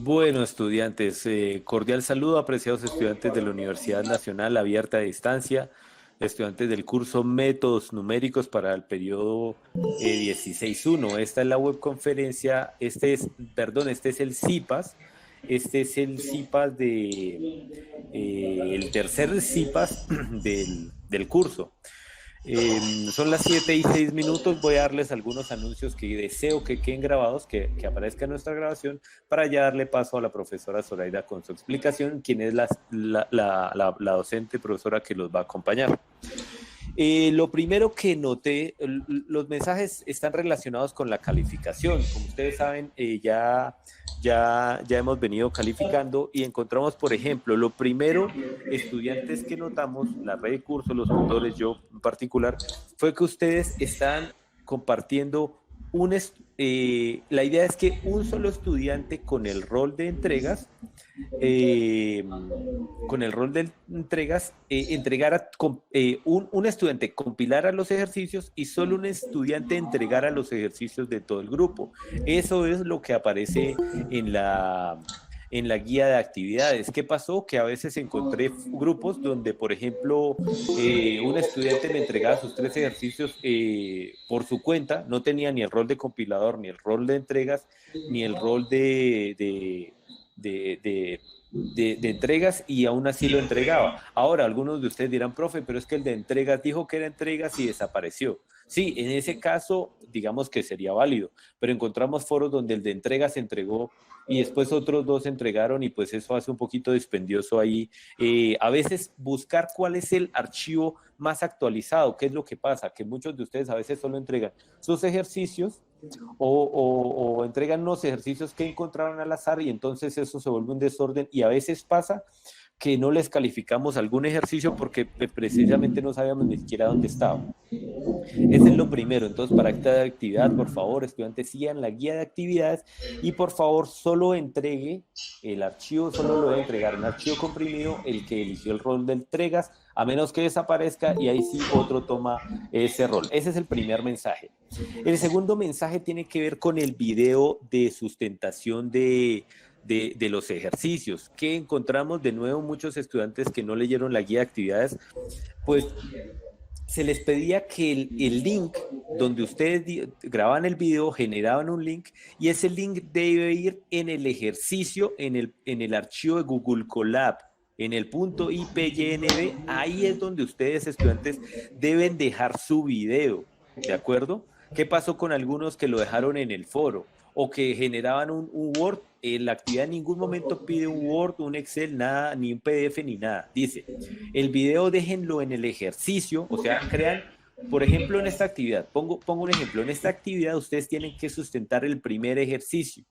Bueno, estudiantes, cordial saludo, apreciados estudiantes de la Universidad Nacional Abierta de Distancia, estudiantes del curso Métodos Numéricos para el periodo 16.1. Esta es la webconferencia, este es el CIPAS, este es el CIPAS el tercer CIPAS del curso. Son las 7:06. Voy a darles algunos anuncios que deseo que queden grabados, que aparezca en nuestra grabación, para ya darle paso a la profesora Zoraida con su explicación, quien es la docente profesora que los va a acompañar. Lo primero que noté, los mensajes están relacionados con la calificación. Como ustedes saben, ya hemos venido calificando y encontramos, por ejemplo, lo primero, estudiantes que notamos, la red de cursos, los tutores, yo en particular, fue que ustedes están compartiendo la idea es que un solo estudiante con el rol de entregas eh, entregara, un estudiante compilara los ejercicios y solo un estudiante entregara los ejercicios de todo el grupo. Eso es lo que aparece en la guía de actividades. ¿Qué pasó? Que a veces encontré grupos donde, por ejemplo, un estudiante me entregaba sus 3 ejercicios por su cuenta, no tenía ni el rol de compilador, ni el rol de entregas, ni el rol de, de, de entregas, y aún así lo entregaba. Ahora, algunos de ustedes dirán, profe, pero es que el de entregas dijo que era entregas y desapareció. Sí, en ese caso, digamos que sería válido, pero encontramos foros donde el de entregas se entregó y después otros dos entregaron, y pues eso hace un poquito dispendioso ahí. A veces buscar cuál es el archivo más actualizado. ¿Qué es lo que pasa? Que muchos de ustedes a veces solo entregan sus ejercicios o entregan unos ejercicios que encontraron al azar, y entonces eso se vuelve un desorden, y a veces pasa que no les calificamos algún ejercicio porque precisamente no sabíamos ni siquiera dónde estaba. Ese es lo primero. Entonces, para esta actividad, por favor, estudiantes, sigan la guía de actividades y por favor solo entregue el archivo, solo lo debe entregar un archivo comprimido el que eligió el rol de entregas, a menos que desaparezca y ahí sí otro toma ese rol. Ese es el primer mensaje. El segundo mensaje tiene que ver con el video de sustentación de los ejercicios, que encontramos de nuevo muchos estudiantes que no leyeron la guía de actividades. Pues se les pedía que el link donde ustedes grababan el video, generaban un link, y ese link debe ir en el ejercicio, en el archivo de Google Colab, en el punto IPYNB. Ahí es donde ustedes, estudiantes, deben dejar su video, ¿de acuerdo? ¿Qué pasó con algunos que lo dejaron en el foro o que generaban un Word? La actividad en ningún momento pide un Word, un Excel, nada, ni un PDF, ni nada. Dice, el video déjenlo en el ejercicio, o sea, crean, por ejemplo, en esta actividad, pongo un ejemplo, en esta actividad ustedes tienen que sustentar el primer ejercicio,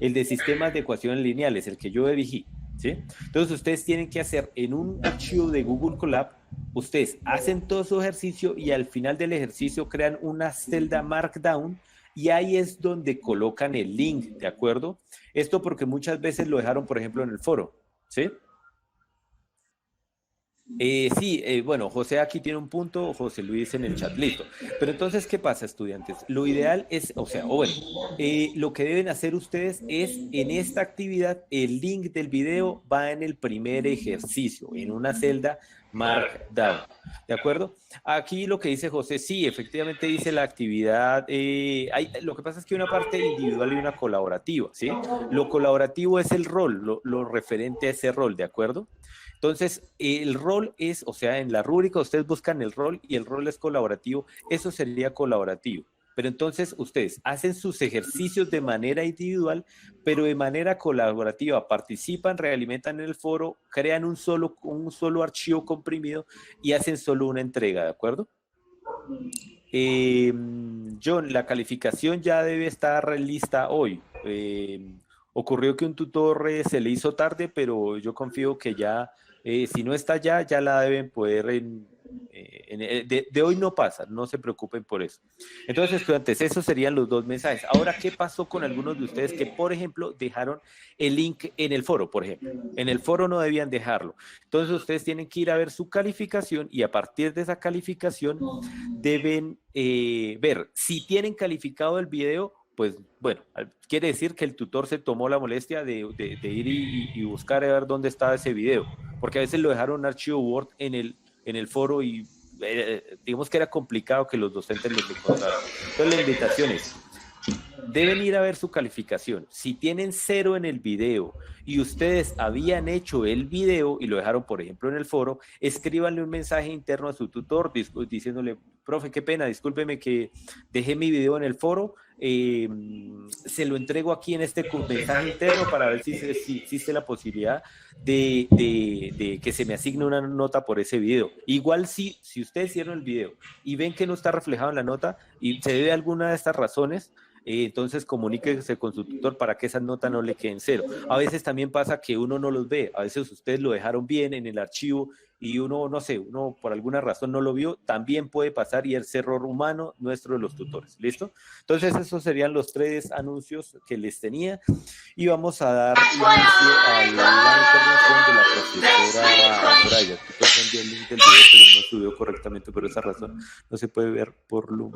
el de sistemas de ecuaciones lineales, el que yo elegí, ¿sí? Entonces ustedes tienen que hacer en un archivo de Google Colab, ustedes hacen todo su ejercicio y al final del ejercicio crean una celda Markdown, y ahí es donde colocan el link, ¿de acuerdo? Esto porque muchas veces lo dejaron, por ejemplo, en el foro, ¿sí? Sí, bueno, José aquí tiene un punto, José Luis en el chat, listo. Pero entonces, ¿qué pasa, estudiantes? Lo ideal es, o bueno, lo que deben hacer ustedes es, en esta actividad, el link del video va en el primer ejercicio, en una celda Markdown, ¿de acuerdo? Aquí lo que dice José, sí, efectivamente dice la actividad, lo que pasa es que hay una parte individual y una colaborativa, ¿sí? Lo colaborativo es el rol, lo referente a ese rol, ¿de acuerdo? Entonces, el rol es, o sea, en la rúbrica ustedes buscan el rol y el rol es colaborativo, eso sería colaborativo. Pero entonces ustedes hacen sus ejercicios de manera individual, pero de manera colaborativa, participan, realimentan en el foro, crean un solo archivo comprimido y hacen solo una entrega, ¿de acuerdo? Eh, John, la calificación ya debe estar lista hoy. Ocurrió que un tutor se le hizo tarde, pero yo confío que ya, si no está ya, ya la deben poder de hoy no pasa, no se preocupen por eso. Entonces, estudiantes, esos serían los dos mensajes. Ahora, ¿qué pasó con algunos de ustedes que, por ejemplo, dejaron el link en el foro, por ejemplo? En el foro no debían dejarlo. Entonces, ustedes tienen que ir a ver su calificación y a partir de esa calificación deben ver si tienen calificado el video, pues bueno, quiere decir que el tutor se tomó la molestia de ir y buscar a ver dónde estaba ese video, porque a veces lo dejaron en un archivo Word en el foro y digamos que era complicado que los docentes los encontraran. Entonces la invitación es, deben ir a ver su calificación. Si tienen 0 en el video y ustedes habían hecho el video y lo dejaron, por ejemplo, en el foro, escríbanle un mensaje interno a su tutor diciéndole, profe, qué pena, discúlpeme que dejé mi video en el foro, se lo entrego aquí en este mensaje interno para ver si existe la posibilidad de que se me asigne una nota por ese video. Igual si ustedes hicieron el video y ven que no está reflejado en la nota y se debe a alguna de estas razones, entonces comuníquese con su tutor para que esas notas no le queden 0. A veces también pasa que uno no los ve, a veces ustedes lo dejaron bien en el archivo y uno, no sé, uno por alguna razón no lo vio, también puede pasar y es error humano nuestro de los tutores, ¿listo? Entonces esos serían los 3 anuncios que les tenía y vamos a dar inicio a la intervención de la profesora Soraya. El tutor me envió el link del video, pero no subió correctamente por esa razón, no se puede ver por Loom.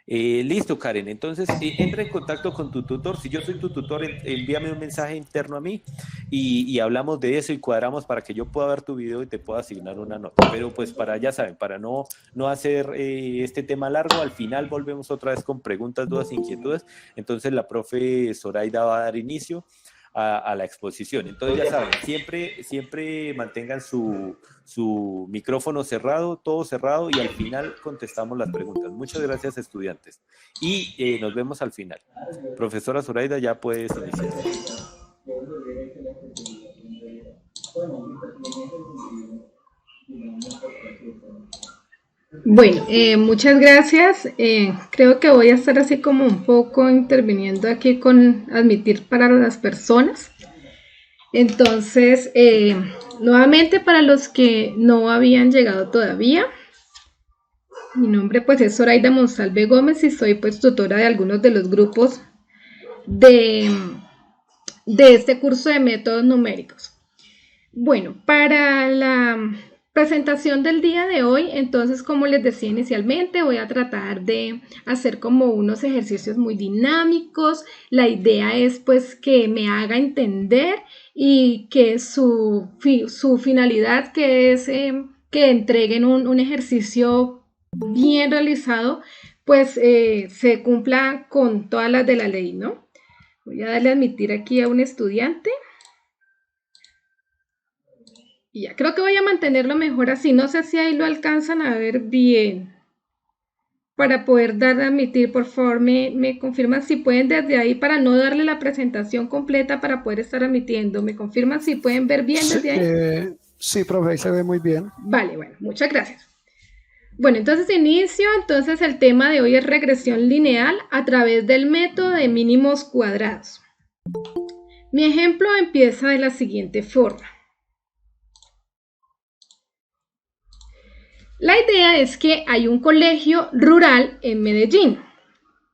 Listo, Karen. Entonces, entra en contacto con tu tutor. Si yo soy tu tutor, envíame un mensaje interno a mí y hablamos de eso y cuadramos para que yo pueda ver tu video y te pueda asignar una nota. Pero pues ya saben, para no hacer este tema largo, al final volvemos otra vez con preguntas, dudas, inquietudes. Entonces, la profe Zoraida va a dar inicio a la exposición. Entonces, ya saben, siempre mantengan su micrófono cerrado, todo cerrado, y al final contestamos las preguntas. Muchas gracias, estudiantes. Y nos vemos al final. Profesora Zoraida, ya puedes iniciar. Bueno, muchas gracias. Creo que voy a estar así como un poco interviniendo aquí con admitir para las personas. Entonces, nuevamente para los que no habían llegado todavía, mi nombre pues es Zoraida Monsalve Gómez y soy pues tutora de algunos de los grupos de este curso de métodos numéricos. Bueno, para la presentación del día de hoy, entonces, como les decía inicialmente, voy a tratar de hacer como unos ejercicios muy dinámicos. La idea es pues que me haga entender y que su finalidad, que es que entreguen un ejercicio bien realizado, pues se cumpla con todas las de la ley, ¿no? Voy a darle a admitir aquí a un estudiante. Y ya, creo que voy a mantenerlo mejor así. No sé si ahí lo alcanzan a ver bien. Para poder dar a admitir, por favor, me confirman si pueden desde ahí para no darle la presentación completa para poder estar admitiendo. ¿Me confirman si pueden ver bien desde ahí? Sí, profe, se ve muy bien. Vale, bueno, muchas gracias. Bueno, entonces inicio. Entonces el tema de hoy es regresión lineal a través del método de mínimos cuadrados. Mi ejemplo empieza de la siguiente forma. La idea es que hay un colegio rural en Medellín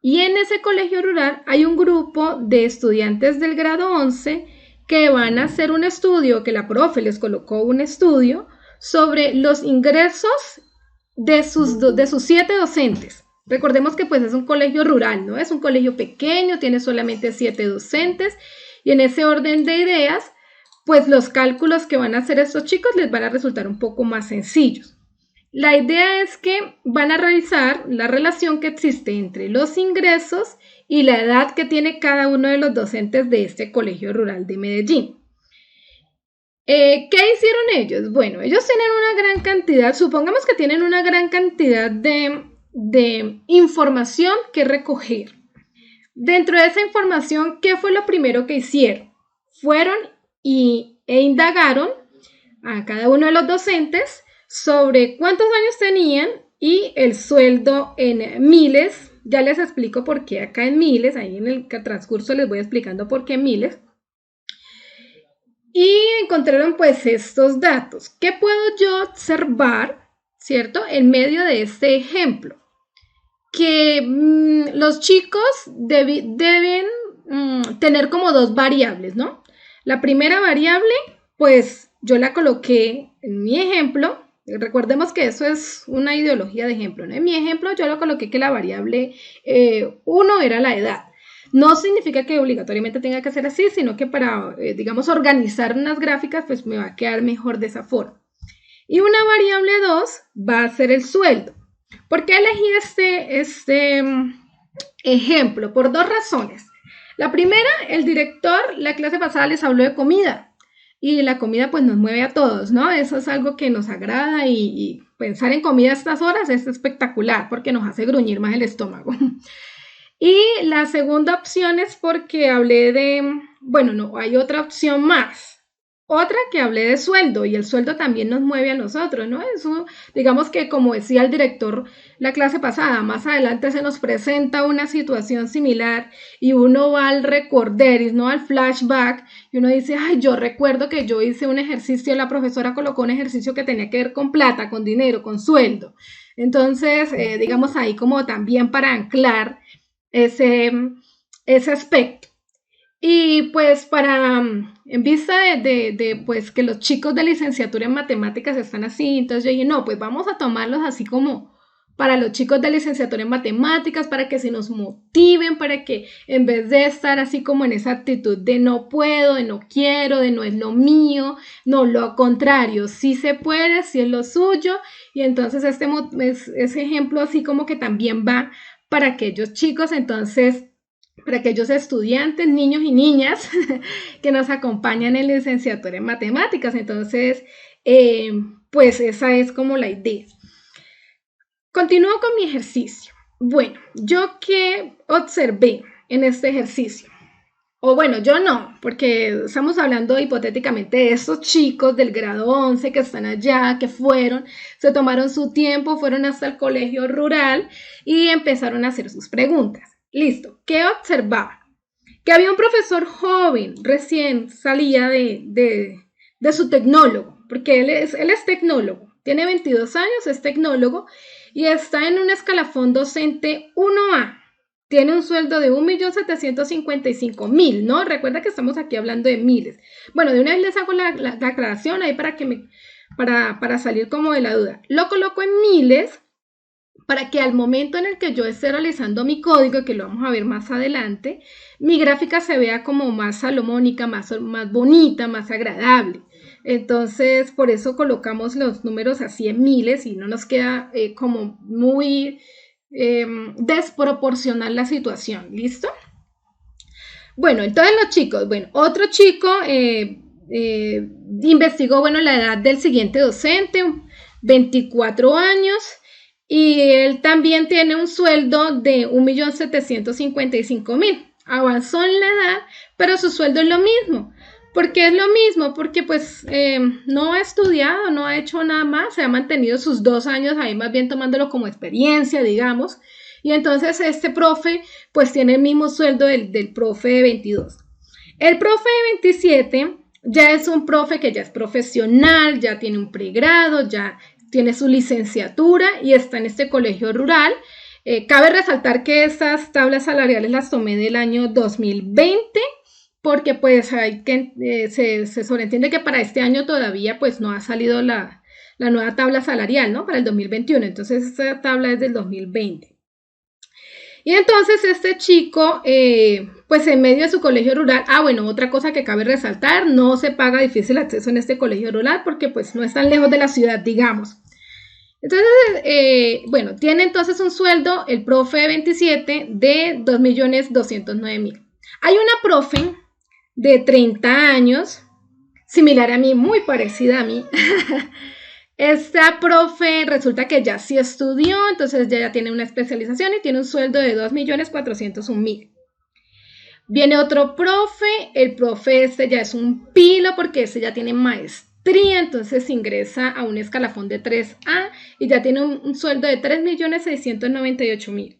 y en ese colegio rural hay un grupo de estudiantes del grado 11 que van a hacer un estudio, que la profe les colocó un estudio sobre los ingresos de sus 7 docentes. Recordemos que pues es un colegio rural, ¿no? Es un colegio pequeño, tiene solamente 7 docentes y en ese orden de ideas, pues los cálculos que van a hacer estos chicos les van a resultar un poco más sencillos. La idea es que van a revisar la relación que existe entre los ingresos y la edad que tiene cada uno de los docentes de este colegio rural de Medellín. ¿Qué hicieron ellos? Bueno, ellos tienen una gran cantidad, supongamos que tienen una gran cantidad de información que recoger. Dentro de esa información, ¿qué fue lo primero que hicieron? Fueron e indagaron a cada uno de los docentes sobre cuántos años tenían y el sueldo en miles. Ya les explico por qué acá en miles, ahí en el transcurso les voy explicando por qué miles. Y encontraron pues estos datos. ¿Qué puedo yo observar, cierto, en medio de este ejemplo? Que los chicos deben tener como 2 variables, ¿no? La primera variable, pues yo la coloqué en mi ejemplo. Recordemos que eso es una ideología de ejemplo, ¿no? En mi ejemplo yo lo coloqué que la variable 1 era la edad. No significa que obligatoriamente tenga que ser así, sino que para, digamos, organizar unas gráficas, pues me va a quedar mejor de esa forma. Y una variable 2 va a ser el sueldo. ¿Por qué elegí este ejemplo? Por dos razones. La primera, el director, la clase pasada les habló de comida. Y la comida pues nos mueve a todos, ¿no? Eso es algo que nos agrada y pensar en comida a estas horas es espectacular porque nos hace gruñir más el estómago. Y la segunda opción es porque hablé de, bueno, no, hay otra opción más. Otra que hablé de sueldo y el sueldo también nos mueve a nosotros, ¿no? Eso, digamos que como decía el director la clase pasada, más adelante se nos presenta una situación similar y uno va al recorder, ¿no? Al flashback y uno dice, ay, yo recuerdo que yo hice un ejercicio, la profesora colocó un ejercicio que tenía que ver con plata, con dinero, con sueldo. Entonces, digamos ahí como también para anclar ese aspecto. Y pues en vista de pues que los chicos de licenciatura en matemáticas están así, entonces yo dije, no, pues vamos a tomarlos así como para los chicos de licenciatura en matemáticas, para que se nos motiven, para que en vez de estar así como en esa actitud de no puedo, de no quiero, de no es lo mío, no, lo contrario, sí se puede, sí es lo suyo, y entonces ese ejemplo así como que también va para aquellos chicos, entonces para aquellos estudiantes, niños y niñas que nos acompañan en licenciatura en matemáticas. Entonces, pues esa es como la idea. Continúo con mi ejercicio. Bueno, ¿yo qué observé en este ejercicio? O bueno, yo no, porque estamos hablando hipotéticamente de esos chicos del grado 11 que están allá, que fueron, se tomaron su tiempo, fueron hasta el colegio rural y empezaron a hacer sus preguntas. Listo, ¿qué observaba? Que había un profesor joven, recién salía de su tecnólogo, porque él es tecnólogo, tiene 22 años, es tecnólogo y está en un escalafón docente 1A. Tiene un sueldo de 1.755.000, ¿no? Recuerda que estamos aquí hablando de miles. Bueno, de una vez les hago la aclaración ahí para salir como de la duda. Lo coloco en miles para que al momento en el que yo esté realizando mi código, que lo vamos a ver más adelante, mi gráfica se vea como más salomónica, más bonita, más agradable. Entonces, por eso colocamos los números así en miles y no nos queda como muy desproporcional la situación. ¿Listo? Bueno, entonces los chicos, bueno, otro chico investigó, bueno, la edad del siguiente docente, 24 años, y él también tiene un sueldo de 1.755.000. Avanzó en la edad, pero su sueldo es lo mismo. ¿Por qué es lo mismo? Porque pues no ha estudiado, no ha hecho nada más, se ha mantenido sus 2 años ahí más bien tomándolo como experiencia, digamos. Y entonces este profe pues tiene el mismo sueldo del profe de 22. El profe de 27 ya es un profe que ya es profesional, ya tiene un pregrado, ya tiene su licenciatura y está en este colegio rural. Cabe resaltar que estas tablas salariales las tomé del año 2020 porque pues hay que, se sobreentiende que para este año todavía pues no ha salido la nueva tabla salarial, ¿no? Para el 2021, entonces esta tabla es del 2020. Y entonces este chico, pues en medio de su colegio rural, bueno, otra cosa que cabe resaltar, no se paga difícil acceso en este colegio rural porque pues no es tan lejos de la ciudad, digamos. Entonces, bueno, tiene entonces un sueldo, el profe 27, de 2.209.000. Hay una profe de 30 años, similar a mí, muy parecida a mí. Esta profe resulta que ya sí estudió, entonces ya tiene una especialización y tiene un sueldo de 2.401.000. Viene otro profe, el profe este ya es un pilo porque este ya tiene maestría, entonces ingresa a un escalafón de 3A y ya tiene un sueldo de 3.698.000.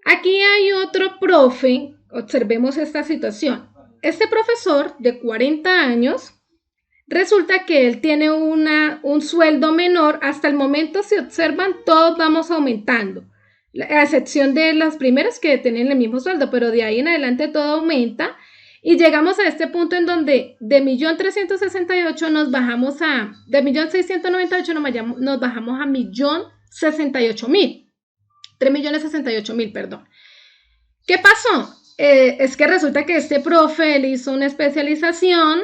Aquí hay otro profe, observemos esta situación. Este profesor de 40 años, resulta que él tiene un sueldo menor. Hasta el momento, si observan, todos vamos aumentando, a excepción de las primeras que tienen el mismo sueldo, pero de ahí en adelante todo aumenta y llegamos a este punto en donde de 1.368.000 nos bajamos a, de 1.698.000 nos bajamos a 1.068.000, 3.068.000, perdón. ¿Qué pasó? es que resulta que este profe, él hizo una especialización,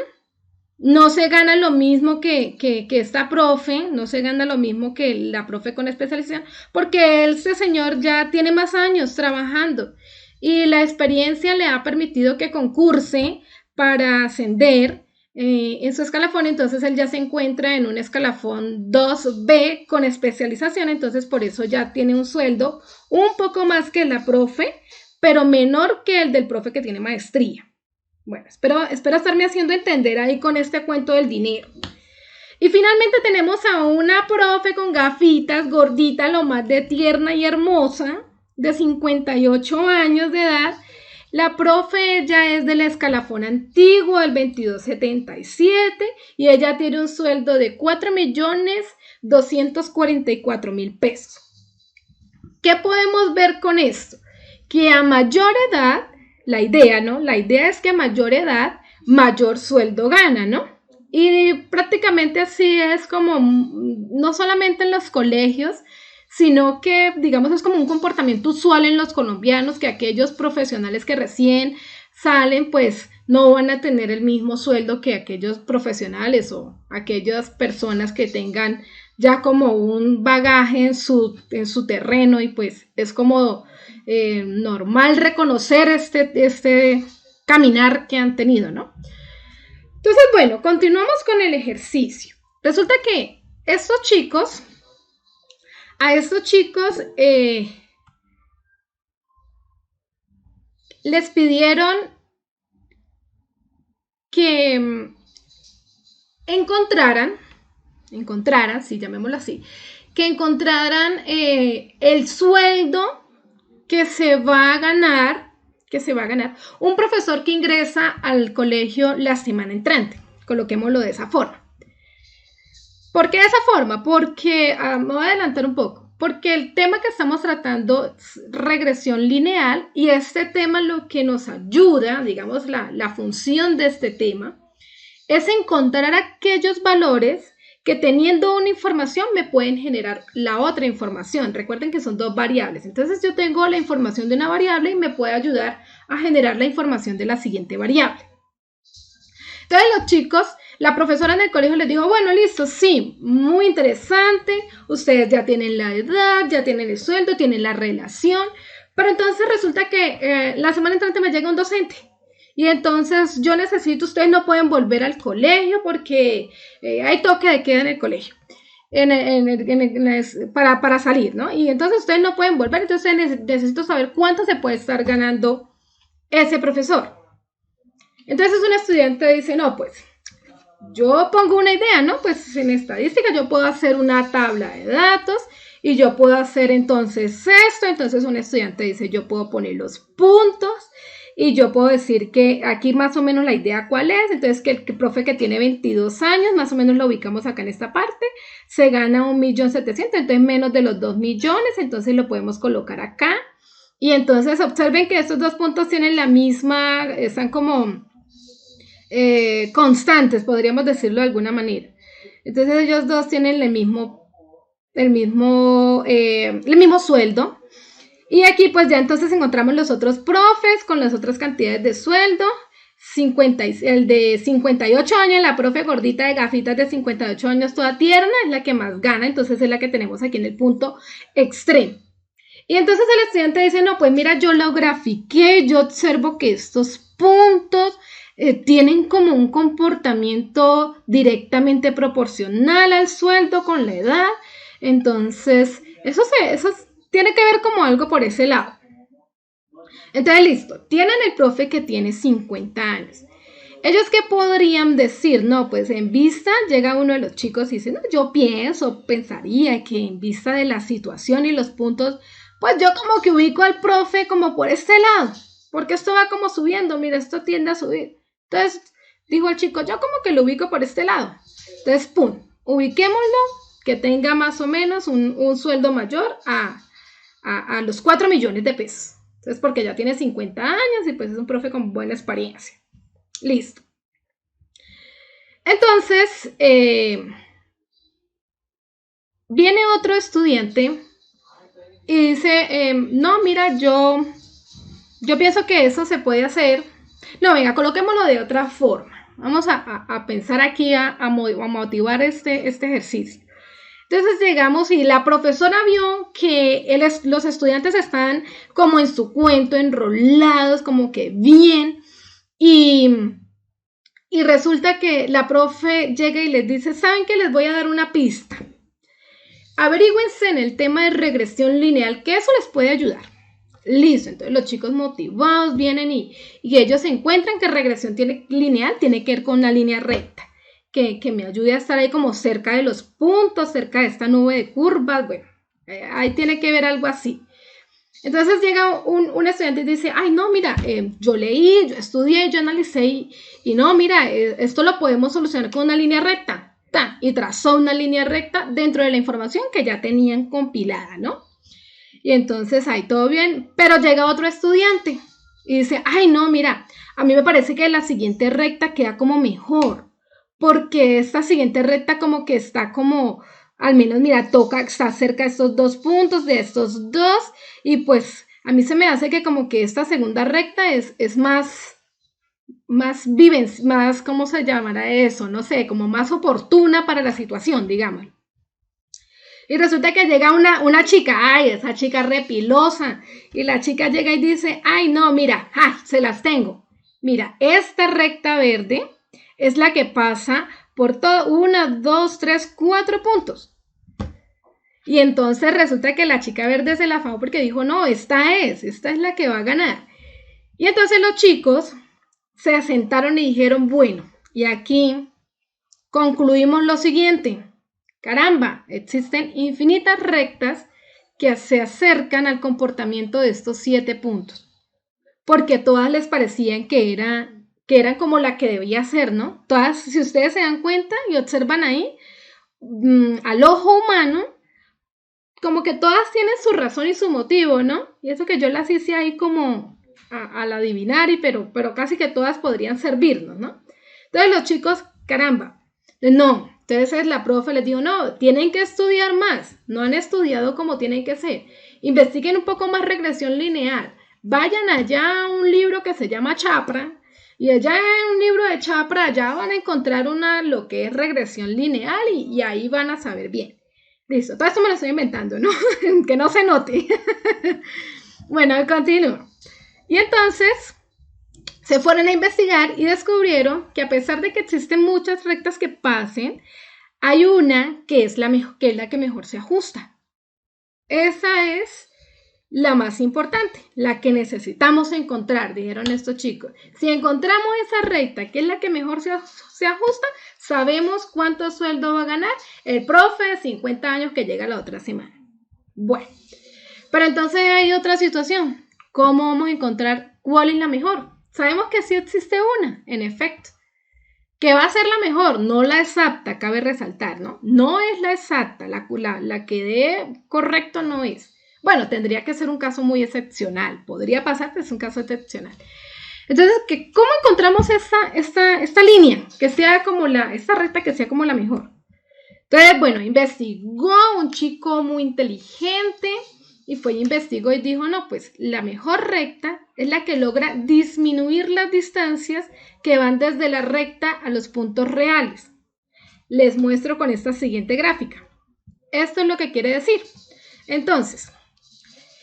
no se gana lo mismo que esta profe, no se gana lo mismo que la profe con especialización, porque este señor ya tiene más años trabajando y la experiencia le ha permitido que concurse para ascender en su escalafón. Entonces él ya se encuentra en un escalafón 2B con especialización, entonces por eso ya tiene un sueldo un poco más que la profe, pero menor que el del profe que tiene maestría. Bueno, espero estarme haciendo entender ahí con este cuento del dinero. Y finalmente tenemos a una profe con gafitas, gordita, lo más de tierna y hermosa, de 58 años de edad. La profe ella es del escalafón antiguo, del 2277, y ella tiene un sueldo de 4.244.000 pesos. ¿Qué podemos ver con esto? Que a mayor edad, la idea, ¿no? La idea es que a mayor edad, mayor sueldo gana, ¿no? Y prácticamente así es como, no solamente en los colegios, sino que, digamos, es como un comportamiento usual en los colombianos, que aquellos profesionales que recién salen, pues, no van a tener el mismo sueldo que aquellos profesionales o aquellas personas que tengan ya como un bagaje en su terreno, y pues es como normal reconocer este caminar que han tenido, ¿no? Entonces, bueno, continuamos con el ejercicio. Resulta que a estos chicos les pidieron que encontraran, sí, llamémoslo así, que encontraran el sueldo que se va a ganar un profesor que ingresa al colegio la semana entrante. Coloquémoslo de esa forma. ¿Por qué de esa forma? Porque, me voy a adelantar un poco, porque el tema que estamos tratando es regresión lineal, y este tema lo que nos ayuda, digamos, la función de este tema, es encontrar aquellos valores que teniendo una información me pueden generar la otra información. Recuerden que son dos variables. Entonces yo tengo la información de una variable y me puede ayudar a generar la información de la siguiente variable. Entonces los chicos, la profesora en el colegio les dijo, bueno, listo, sí, muy interesante, ustedes ya tienen la edad, ya tienen el sueldo, tienen la relación, pero entonces resulta que la semana entrante me llega un docente. Y entonces yo necesito, ustedes no pueden volver al colegio porque hay toque de queda en el colegio para salir, ¿no? Y entonces ustedes no pueden volver, entonces necesito saber cuánto se puede estar ganando ese profesor. Entonces un estudiante dice, no, pues yo pongo una idea, ¿no? Pues en estadística yo puedo hacer una tabla de datos y yo puedo hacer entonces esto. Entonces un estudiante dice, yo puedo poner los puntos. Y yo puedo decir que aquí más o menos la idea cuál es. Entonces que el profe que tiene 22 años, más o menos lo ubicamos acá en esta parte, se gana 1.700.000, entonces menos de los 2 millones, entonces lo podemos colocar acá. Y entonces observen que estos dos puntos tienen la misma, están como constantes, podríamos decirlo de alguna manera. Entonces ellos dos tienen el mismo sueldo. Y aquí pues ya entonces encontramos los otros profes con las otras cantidades de sueldo. El de 58 años, la profe gordita de gafitas de 58 años, toda tierna, es la que más gana, entonces es la que tenemos aquí en el punto extremo. Y entonces el estudiante dice, no, pues mira, yo lo grafiqué, yo observo que estos puntos tienen como un comportamiento directamente proporcional al sueldo con la edad. Entonces, eso tiene que ver como algo por ese lado. Entonces, listo, tienen el profe que tiene 50 años. ¿Ellos qué podrían decir? No, pues en vista, llega uno de los chicos y dice, no, yo pensaría que en vista de la situación y los puntos, pues yo como que ubico al profe como por este lado, porque esto va como subiendo, mira, esto tiende a subir. Entonces, dijo el chico, yo como que lo ubico por este lado. Entonces, pum, ubiquémoslo, que tenga más o menos un sueldo mayor a los 4 millones de pesos. Entonces, porque ya tiene 50 años y pues es un profe con buena experiencia. Listo. Entonces, viene otro estudiante y dice, no, mira, yo yo pienso que eso se puede hacer. No, venga, coloquémoslo de otra forma. Vamos a pensar aquí, a motivar este ejercicio. Entonces llegamos y la profesora vio que los estudiantes están como en su cuento, enrolados, como que bien. Y resulta que la profe llega y les dice, ¿saben qué? Les voy a dar una pista. Averígüense en el tema de regresión lineal, que eso les puede ayudar. Listo, entonces los chicos motivados vienen y ellos encuentran que regresión lineal tiene que ver con una línea recta, que me ayude a estar ahí como cerca de los puntos, cerca de esta nube de curvas, bueno, ahí tiene que ver algo así. Entonces llega un estudiante y dice, ay no, mira, yo leí, yo estudié, yo analicé y no, mira, esto lo podemos solucionar con una línea recta. Y trazó una línea recta dentro de la información que ya tenían compilada, ¿no? Y entonces ahí todo bien, pero llega otro estudiante y dice, ay no, mira, a mí me parece que la siguiente recta queda como mejor, porque esta siguiente recta como que está como, al menos mira, está cerca de estos dos puntos, de estos dos, y pues a mí se me hace que como que esta segunda recta es más ¿cómo se llamará eso? No sé, como más oportuna para la situación, digamos. Y resulta que llega una chica, ay, esa chica repilosa, y la chica llega y dice, ay, no, mira, se las tengo. Mira, esta recta verde es la que pasa por 1, 2, 3, 4 puntos. Y entonces resulta que la chica verde se la fajó porque dijo, no, esta es la que va a ganar. Y entonces los chicos se sentaron y dijeron, bueno, y aquí concluimos lo siguiente. Caramba, existen infinitas rectas que se acercan al comportamiento de estos 7 puntos, porque todas les parecían que eran como la que debía ser, ¿no? Todas, si ustedes se dan cuenta y observan ahí, al ojo humano, como que todas tienen su razón y su motivo, ¿no? Y eso que yo las hice ahí como al adivinar, pero casi que todas podrían servirnos, ¿no? Entonces los chicos, caramba, no. Entonces la profe les dijo, no, tienen que estudiar más, no han estudiado como tienen que ser, investiguen un poco más regresión lineal, vayan allá a un libro que se llama Chapra, y allá en un libro de Chapra, allá van a encontrar lo que es regresión lineal y ahí van a saber bien. Listo, todo esto me lo estoy inventando, ¿no? Que no se note. Bueno, continúo. Y entonces se fueron a investigar y descubrieron que a pesar de que existen muchas rectas que pasen, hay una que es la que mejor se ajusta. Esa es la más importante, la que necesitamos encontrar, dijeron estos chicos. Si encontramos esa recta, que es la que mejor se ajusta, sabemos cuánto sueldo va a ganar el profe de 50 años que llega la otra semana. Bueno, pero entonces hay otra situación. ¿Cómo vamos a encontrar cuál es la mejor? Sabemos que sí existe una, en efecto, que va a ser la mejor, no la exacta, cabe resaltar, ¿no? No es la exacta, la que dé correcto no es. Bueno, tendría que ser un caso muy excepcional, podría pasar, pero es un caso excepcional. Entonces, ¿cómo encontramos esta línea, que sea como esta recta que sea como la mejor? Entonces, bueno, investigó un chico muy inteligente y fue y investigó y dijo, no, pues la mejor recta es la que logra disminuir las distancias que van desde la recta a los puntos reales. Les muestro con esta siguiente gráfica. Esto es lo que quiere decir. Entonces,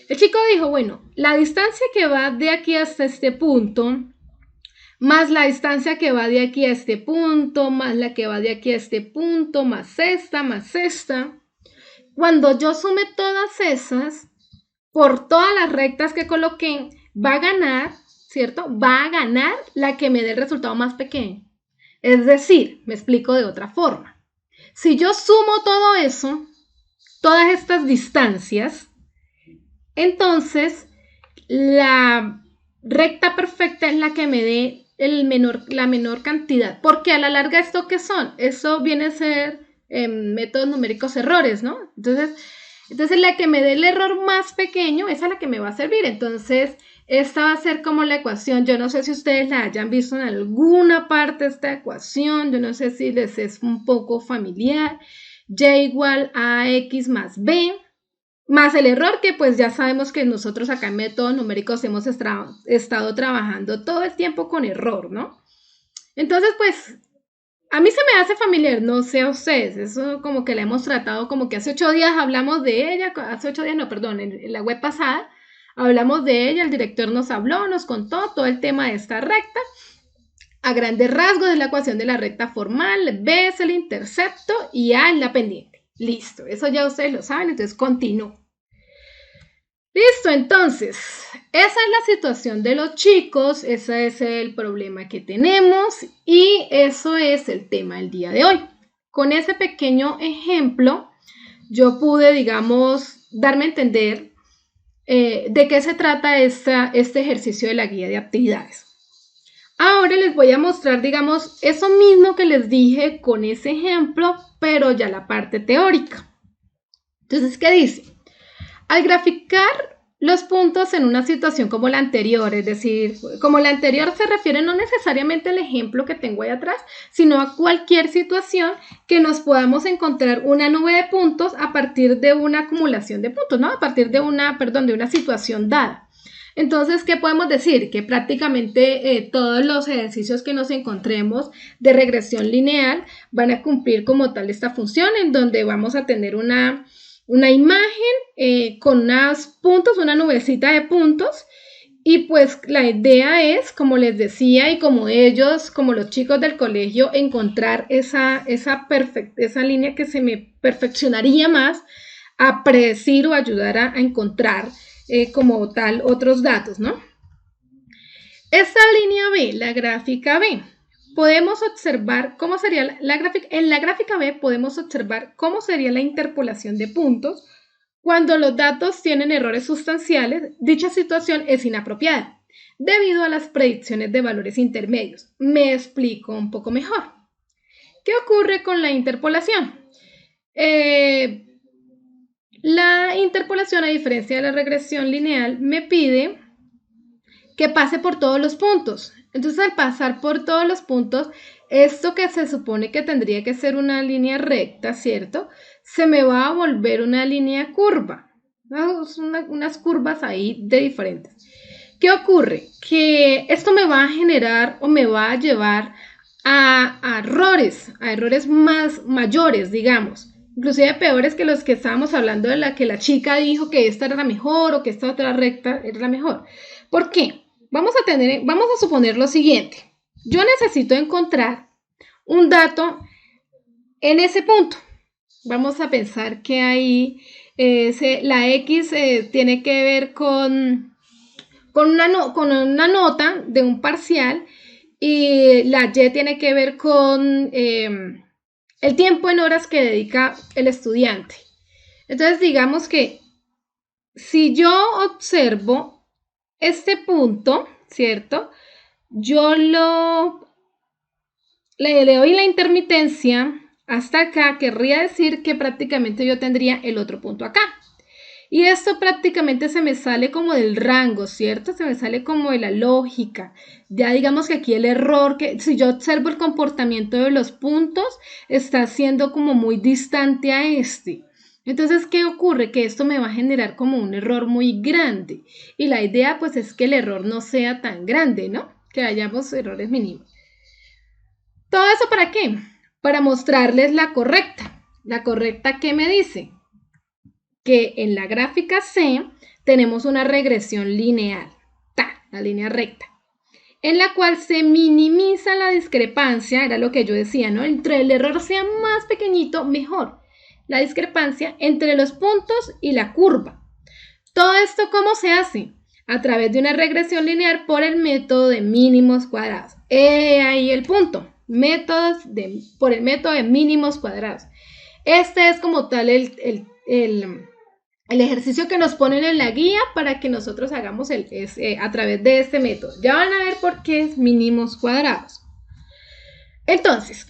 el chico dijo, bueno, la distancia que va de aquí hasta este punto, más la distancia que va de aquí a este punto, más la que va de aquí a este punto, más esta. Cuando yo sume todas esas, por todas las rectas que coloqué, va a ganar, ¿cierto? Va a ganar la que me dé el resultado más pequeño. Es decir, me explico de otra forma. Si yo sumo todo eso, todas estas distancias, entonces la recta perfecta es la que me dé la menor cantidad. Porque a la larga, ¿esto qué son? Eso viene a ser métodos numéricos errores, ¿no? Entonces la que me dé el error más pequeño, esa es la que me va a servir. Entonces, esta va a ser como la ecuación. Yo no sé si ustedes la hayan visto en alguna parte, esta ecuación. Yo no sé si les es un poco familiar. Y igual a x más b más el error que pues ya sabemos que nosotros acá en métodos numéricos hemos estado trabajando todo el tiempo con error, ¿no? Entonces, pues, a mí se me hace familiar, no sé a ustedes, eso como que la hemos tratado, como que hace 8 días hablamos de ella, hace 8 días no, perdón, en la web pasada hablamos de ella, el director nos habló, nos contó todo el tema de esta recta. A grandes rasgos es la ecuación de la recta formal, B es el intercepto y A es la pendiente. Listo, eso ya ustedes lo saben, entonces continúo. Listo, entonces, esa es la situación de los chicos, ese es el problema que tenemos y eso es el tema del día de hoy. Con ese pequeño ejemplo, yo pude, digamos, darme a entender de qué se trata este ejercicio de la guía de actividades. Ahora les voy a mostrar, digamos, eso mismo que les dije con ese ejemplo, pero ya la parte teórica. Entonces, ¿qué dice? Al graficar los puntos en una situación como la anterior, es decir, como la anterior se refiere no necesariamente al ejemplo que tengo ahí atrás, sino a cualquier situación que nos podamos encontrar una nube de puntos a partir de una acumulación de puntos, ¿no? A partir de una situación dada. Entonces, ¿qué podemos decir? Que prácticamente todos los ejercicios que nos encontremos de regresión lineal van a cumplir como tal esta función en donde vamos a tener una imagen con unos puntos, una nubecita de puntos y pues la idea es, como les decía y como los chicos del colegio, encontrar esa línea que se me perfeccionaría más a predecir o ayudar a encontrar como tal otros datos, ¿no? Esta línea B, la gráfica B, podemos observar cómo sería en la gráfica B podemos observar cómo sería la interpolación de puntos cuando los datos tienen errores sustanciales. Dicha situación es inapropiada debido a las predicciones de valores intermedios. Me explico un poco mejor. ¿Qué ocurre con la interpolación? La interpolación, a diferencia de la regresión lineal, me pide que pase por todos los puntos. Entonces, al pasar por todos los puntos, esto que se supone que tendría que ser una línea recta, ¿cierto? Se me va a volver una línea curva. Unas curvas ahí de diferentes. ¿Qué ocurre? Que esto me va a generar o me va a llevar a errores más mayores, digamos. Inclusive peores que los que estábamos hablando de la que la chica dijo que esta era la mejor o que esta otra recta era la mejor. ¿Por qué? Vamos a suponer lo siguiente. Yo necesito encontrar un dato en ese punto. Vamos a pensar que ahí la X tiene que ver con una nota de un parcial y la Y tiene que ver con el tiempo en horas que dedica el estudiante. Entonces, digamos que si yo observo este punto, ¿cierto? Yo le doy la intermitencia hasta acá, querría decir que prácticamente yo tendría el otro punto acá. Y esto prácticamente se me sale como del rango, ¿cierto? Se me sale como de la lógica. Ya digamos que aquí el error, que si yo observo el comportamiento de los puntos, está siendo como muy distante a este. Entonces, ¿qué ocurre? Que esto me va a generar como un error muy grande. Y la idea, pues, es que el error no sea tan grande, ¿no? Que hayamos errores mínimos. ¿Todo eso para qué? Para mostrarles la correcta. ¿La correcta qué me dice? Que en la gráfica C tenemos una regresión lineal, la línea recta, en la cual se minimiza la discrepancia, era lo que yo decía, ¿no? Entre el error sea más pequeñito, mejor. La discrepancia entre los puntos y la curva. ¿Todo esto cómo se hace? A través de una regresión lineal por el método de mínimos cuadrados. Ahí el punto. Por el método de mínimos cuadrados. Este es como tal el ejercicio que nos ponen en la guía para que nosotros hagamos a través de este método. Ya van a ver por qué es mínimos cuadrados. Entonces,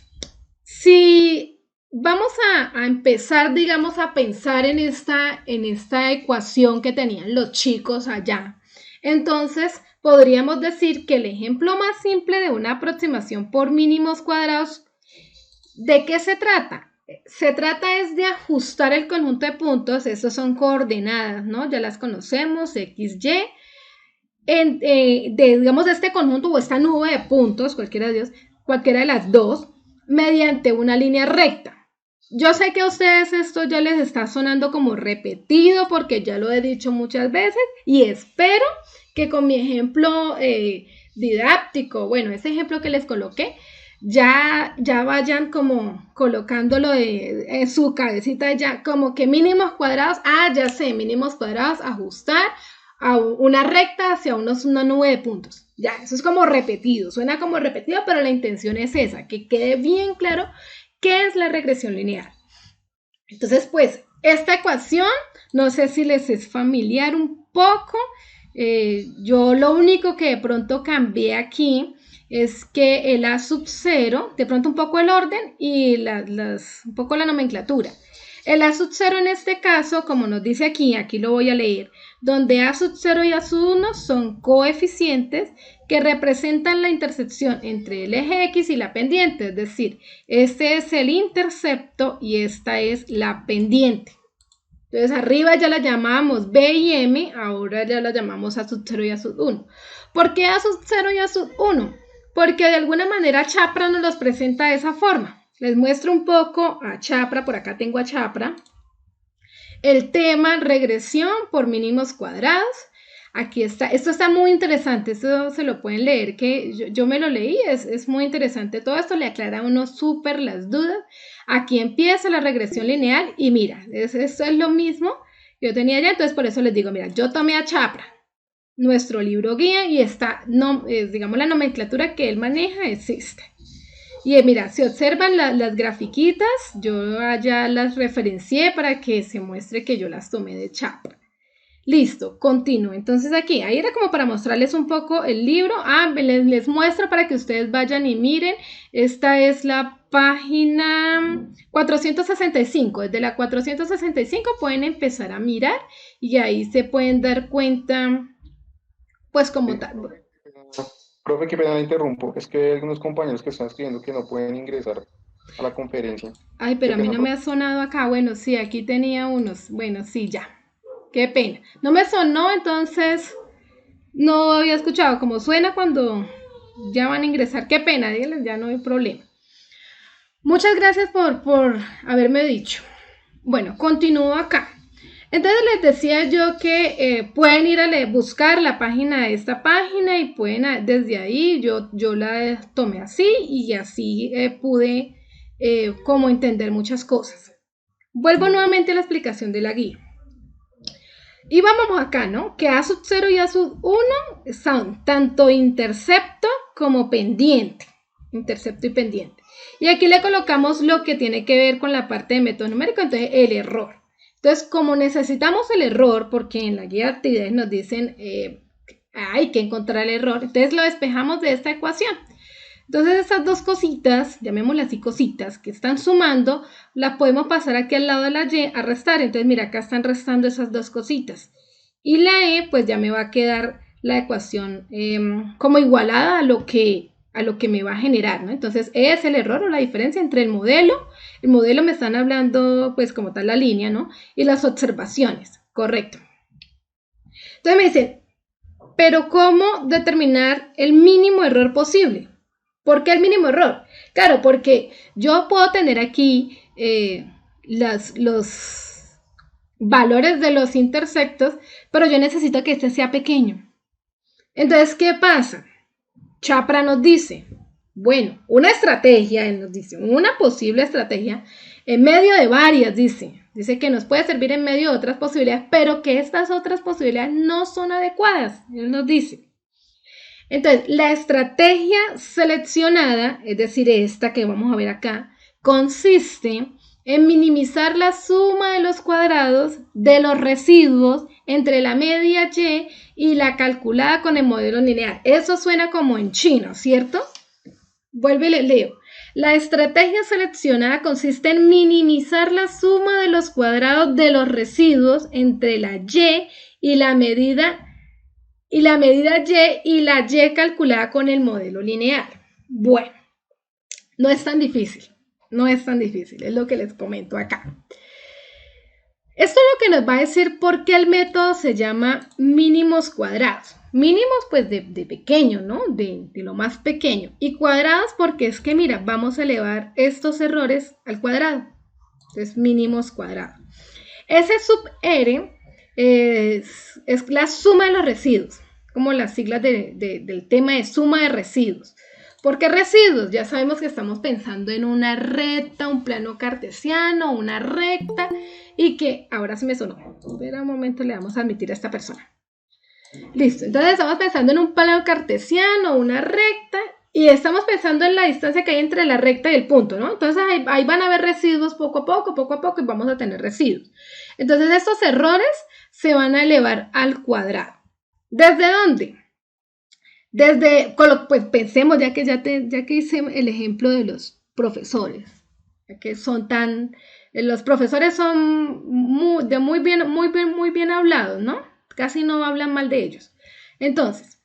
si vamos a empezar, digamos, a pensar en esta ecuación que tenían los chicos allá, entonces podríamos decir que el ejemplo más simple de una aproximación por mínimos cuadrados, ¿de qué se trata? se trata es de ajustar el conjunto de puntos, estos son coordenadas, ¿no? Ya las conocemos, X, Y, digamos, de este conjunto o esta nube de puntos, cualquiera de las dos, mediante una línea recta. Yo sé que a ustedes esto ya les está sonando como repetido porque ya lo he dicho muchas veces y espero que con mi ejemplo didáctico, bueno, ese ejemplo que les coloqué, ya vayan como colocándolo en su cabecita ya, como que mínimos cuadrados, ya sé, mínimos cuadrados, ajustar a una recta hacia una nube de puntos. Ya, eso es como repetido, suena como repetido, pero la intención es esa, que quede bien claro qué es la regresión lineal. Entonces, pues, esta ecuación, no sé si les es familiar un poco, yo lo único que de pronto cambié aquí es que el A sub 0, de pronto un poco el orden y un poco la nomenclatura. El A sub 0 en este caso, como nos dice aquí lo voy a leer, donde A sub 0 y A sub 1 son coeficientes que representan la intersección entre el eje X y la pendiente, es decir, este es el intercepto y esta es la pendiente. Entonces arriba ya la llamábamos B y M, ahora ya la llamamos A sub 0 y A sub 1. ¿Por qué A sub 0 y A sub 1? Porque de alguna manera Chapra nos los presenta de esa forma. Les muestro un poco a Chapra, por acá tengo a Chapra. El tema regresión por mínimos cuadrados. Aquí está, esto está muy interesante, esto se lo pueden leer, que yo me lo leí, es muy interesante todo esto, le aclara a uno súper las dudas. Aquí empieza la regresión lineal y mira, esto es lo mismo que yo tenía ya, entonces por eso les digo, mira, yo tomé a Chapra, nuestro libro guía, y está, digamos, la nomenclatura que él maneja es esta. Y mira, si observan las grafiquitas, yo ya las referencié para que se muestre que yo las tomé de Chapra. Listo, continúo. Entonces aquí, ahí era como para mostrarles un poco el libro. Les muestro para que ustedes vayan y miren. Esta es la página 465. Desde la 465 pueden empezar a mirar y ahí se pueden dar cuenta, pues como tal. Profe, qué pena la interrumpo. Es que hay algunos compañeros que están escribiendo que no pueden ingresar a la conferencia. Ay, pero Qué a mí pena, no me ha sonado acá. Bueno, sí, aquí tenía unos. Bueno, sí, ya. Qué pena. No me sonó, entonces no había escuchado cómo suena cuando ya van a ingresar. Qué pena, díganles, ya no hay problema. Muchas gracias por haberme dicho. Bueno, continúo acá. Entonces les decía yo que pueden ir a buscar la página de esta página y pueden desde ahí, yo la tomé así y así pude como entender muchas cosas. Vuelvo nuevamente a la explicación de la guía. Y vamos acá, ¿no? Que A sub 0 y A sub 1 son tanto intercepto como pendiente. Intercepto y pendiente. Y aquí le colocamos lo que tiene que ver con la parte de método numérico, entonces el error. Entonces, como necesitamos el error, porque en la guía de actividades nos dicen hay que encontrar el error, entonces lo despejamos de esta ecuación. Entonces estas dos cositas, llamémoslas así cositas, que están sumando, las podemos pasar aquí al lado de la Y a restar. Entonces mira, acá están restando esas dos cositas. Y la E, pues ya me va a quedar la ecuación como igualada a lo que me va a generar, ¿no? Entonces E es el error o la diferencia entre el modelo me están hablando pues como tal la línea, ¿no? Y las observaciones, correcto. Entonces me dicen, pero ¿cómo determinar el mínimo error posible? ¿Por qué el mínimo error? Claro, porque yo puedo tener aquí los valores de los intersectos, pero yo necesito que este sea pequeño. Entonces, ¿qué pasa? Chapra nos dice, bueno, una estrategia, él nos dice, una posible estrategia, en medio de varias, dice que nos puede servir en medio de otras posibilidades, pero que estas otras posibilidades no son adecuadas, él nos dice. Entonces, la estrategia seleccionada, es decir, esta que vamos a ver acá, consiste en minimizar la suma de los cuadrados de los residuos entre la media Y la calculada con el modelo lineal. Eso suena como en chino, ¿cierto? Vuelvo y le leo. La estrategia seleccionada consiste en minimizar la suma de los cuadrados de los residuos entre la y la medida Y y la Y calculada con el modelo lineal. Bueno, no es tan difícil. No es tan difícil, es lo que les comento acá. Esto es lo que nos va a decir por qué el método se llama mínimos cuadrados. Mínimos pues de pequeño, ¿no? De lo más pequeño. Y cuadrados porque es que, mira, vamos a elevar estos errores al cuadrado. Entonces, mínimos cuadrados. Ese sub R es la suma de los residuos, como las siglas del tema de suma de residuos. ¿Por qué residuos? Ya sabemos que estamos pensando en una recta, un plano cartesiano, una recta, y que ahora se me sonó. Espera un momento, le vamos a admitir a esta persona. Listo, entonces estamos pensando en un plano cartesiano, una recta, y estamos pensando en la distancia que hay entre la recta y el punto, ¿no? Entonces ahí van a haber residuos poco a poco, y vamos a tener residuos. Entonces estos errores se van a elevar al cuadrado. ¿Desde dónde? Pues pensemos, ya que hice el ejemplo de los profesores, ya que los profesores son muy bien hablados, ¿no? Casi no hablan mal de ellos. Entonces,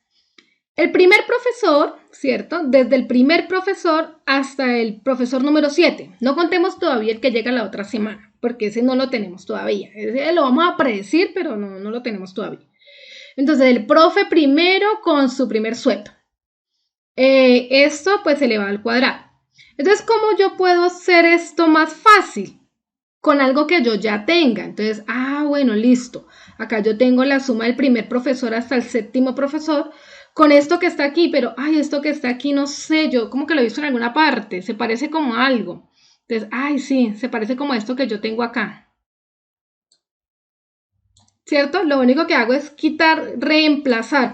el primer profesor, ¿cierto? Desde el primer profesor hasta el profesor número 7. No contemos todavía el que llega la otra semana, porque ese no lo tenemos todavía. Ese lo vamos a predecir, pero no lo tenemos todavía. Entonces, el profe primero con su primer sueldo. Esto pues se eleva al cuadrado. Entonces, ¿cómo yo puedo hacer esto más fácil? Con algo que yo ya tenga. Entonces, bueno, listo. Acá yo tengo la suma del primer profesor hasta el séptimo profesor con esto que está aquí, pero, esto que está aquí, no sé, yo como que lo he visto en alguna parte, se parece como a algo. Entonces, sí, se parece como a esto que yo tengo acá. ¿Cierto? Lo único que hago es reemplazar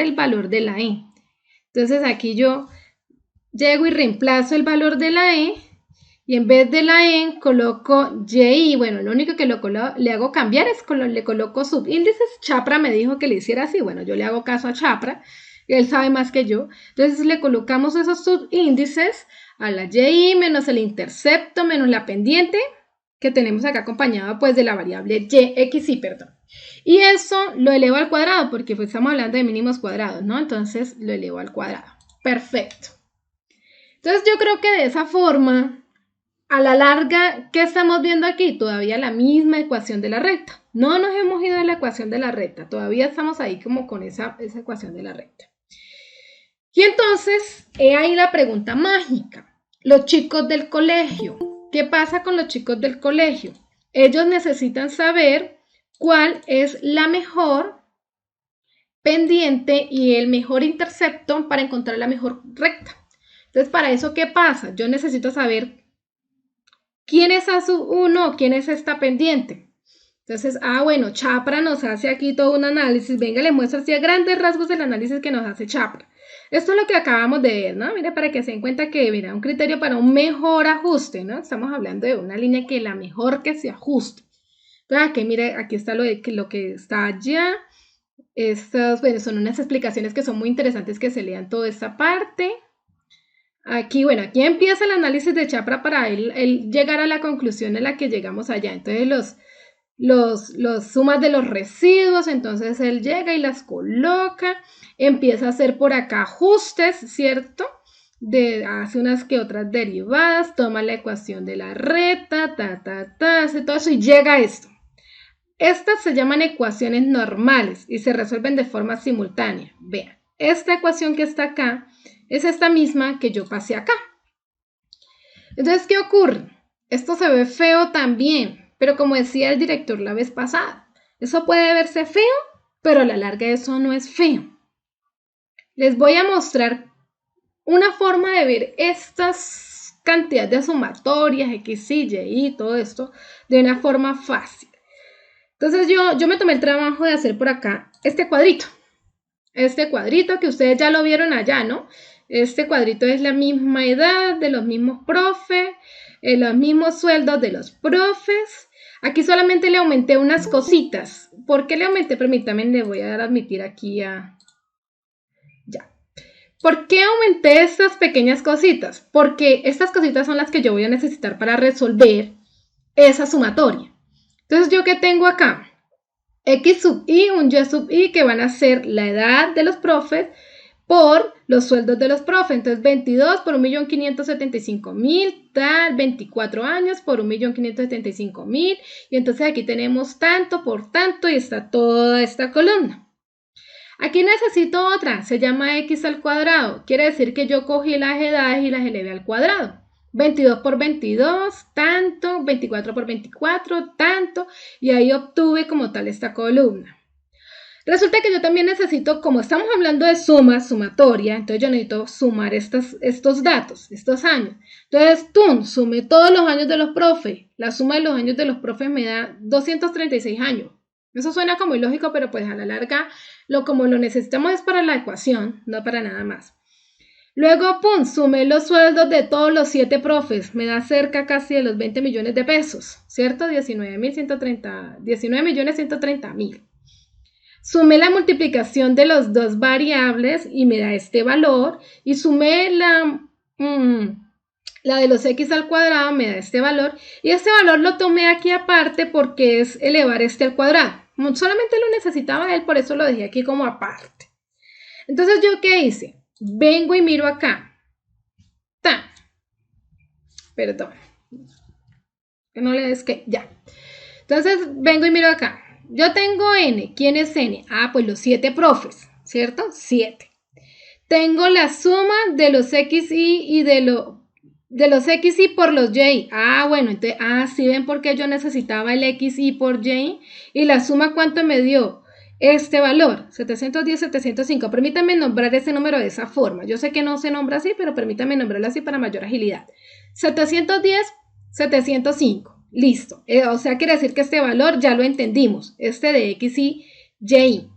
el valor de la E. Entonces aquí yo llego y reemplazo el valor de la E y en vez de la E coloco Y. Bueno, lo único que le hago cambiar es le coloco subíndices. Chapra me dijo que le hiciera así. Bueno, yo le hago caso a Chapra. Él sabe más que yo. Entonces le colocamos esos subíndices a la Y menos el intercepto menos la pendiente, que tenemos acá acompañado pues de la variable xy, perdón. Y eso lo elevo al cuadrado porque pues estamos hablando de mínimos cuadrados, ¿no? Entonces lo elevo al cuadrado. Perfecto. Entonces yo creo que de esa forma, a la larga, ¿qué estamos viendo aquí? Todavía la misma ecuación de la recta. No nos hemos ido de la ecuación de la recta. Todavía estamos ahí como con esa ecuación de la recta. Y entonces, he ahí la pregunta mágica. Los chicos del colegio. ¿Qué pasa con los chicos del colegio? Ellos necesitan saber cuál es la mejor pendiente y el mejor intercepto para encontrar la mejor recta. Entonces, para eso, ¿qué pasa? Yo necesito saber quién es A1 o quién es esta pendiente. Entonces, bueno, Chapra nos hace aquí todo un análisis. Venga, le muestro así a grandes rasgos del análisis que nos hace Chapra. Esto es lo que acabamos de ver, ¿no? Mira, para que se den cuenta que, mira, un criterio para un mejor ajuste, ¿no? Estamos hablando de una línea que la mejor que se ajuste. Entonces, aquí, mire, aquí está lo que está allá. Estas, bueno, son unas explicaciones que son muy interesantes que se lean toda esta parte. Aquí, bueno, aquí empieza el análisis de Chapra para él llegar a la conclusión en la que llegamos allá. Entonces, los sumas de los residuos, entonces él llega y las coloca, empieza a hacer por acá ajustes, ¿cierto? Hace unas que otras derivadas, toma la ecuación de la recta, hace todo eso y llega a esto. Estas se llaman ecuaciones normales y se resuelven de forma simultánea. Vean, esta ecuación que está acá es esta misma que yo pasé acá. Entonces, ¿qué ocurre? Esto se ve feo también. Pero como decía el director la vez pasada, eso puede verse feo, pero a la larga eso no es feo. Les voy a mostrar una forma de ver estas cantidades de sumatorias, X, Y, todo esto, de una forma fácil. Entonces yo me tomé el trabajo de hacer por acá este cuadrito. Este cuadrito que ustedes ya lo vieron allá, ¿no? Este cuadrito es la misma edad de los mismos profes, los mismos sueldos de los profes. Aquí solamente le aumenté unas cositas. ¿Por qué le aumenté? Permítanme, le voy a dar a admitir aquí a... Ya. ¿Por qué aumenté estas pequeñas cositas? Porque estas cositas son las que yo voy a necesitar para resolver esa sumatoria. Entonces, ¿yo qué tengo acá? X sub i, un Y sub i, que van a ser la edad de los profes, por los sueldos de los profes. Entonces 22 por 1.575.000, tal, 24 años por 1.575.000, y entonces aquí tenemos tanto por tanto y está toda esta columna. Aquí necesito otra, se llama x al cuadrado, quiere decir que yo cogí las edades y las elevé al cuadrado. 22 por 22, tanto, 24 por 24, tanto, y ahí obtuve como tal esta columna. Resulta que yo también necesito, como estamos hablando de sumatoria, entonces yo necesito sumar estos datos, estos años. Entonces, sume todos los años de los profes. La suma de los años de los profes me da 236 años. Eso suena como ilógico, pero pues a la larga, como lo necesitamos es para la ecuación, no para nada más. Luego, sumé los sueldos de todos los 7 profes. Me da cerca casi de los 20 millones de pesos, ¿cierto? 19.130.000. Sumé la multiplicación de las dos variables y me da este valor. Y sumé la de los x al cuadrado, me da este valor. Y este valor lo tomé aquí aparte porque es elevar este al cuadrado. Solamente lo necesitaba él, por eso lo dejé aquí como aparte. Entonces, ¿yo qué hice? Vengo y miro acá. Perdón. Que no le des que... Ya. Entonces, vengo y miro acá. Yo tengo n. ¿Quién es n? Ah, pues los 7 profes, ¿cierto? 7. Tengo la suma de los xy y de los xy por los y. Ah, bueno, entonces, ¿sí ven por qué yo necesitaba el xy por y? Y la suma, ¿cuánto me dio? Este valor, 710, 705. Permítanme nombrar ese número de esa forma. Yo sé que no se nombra así, pero permítanme nombrarlo así para mayor agilidad. 710, 705. Listo. O sea, quiere decir que este valor ya lo entendimos. Este de x y y.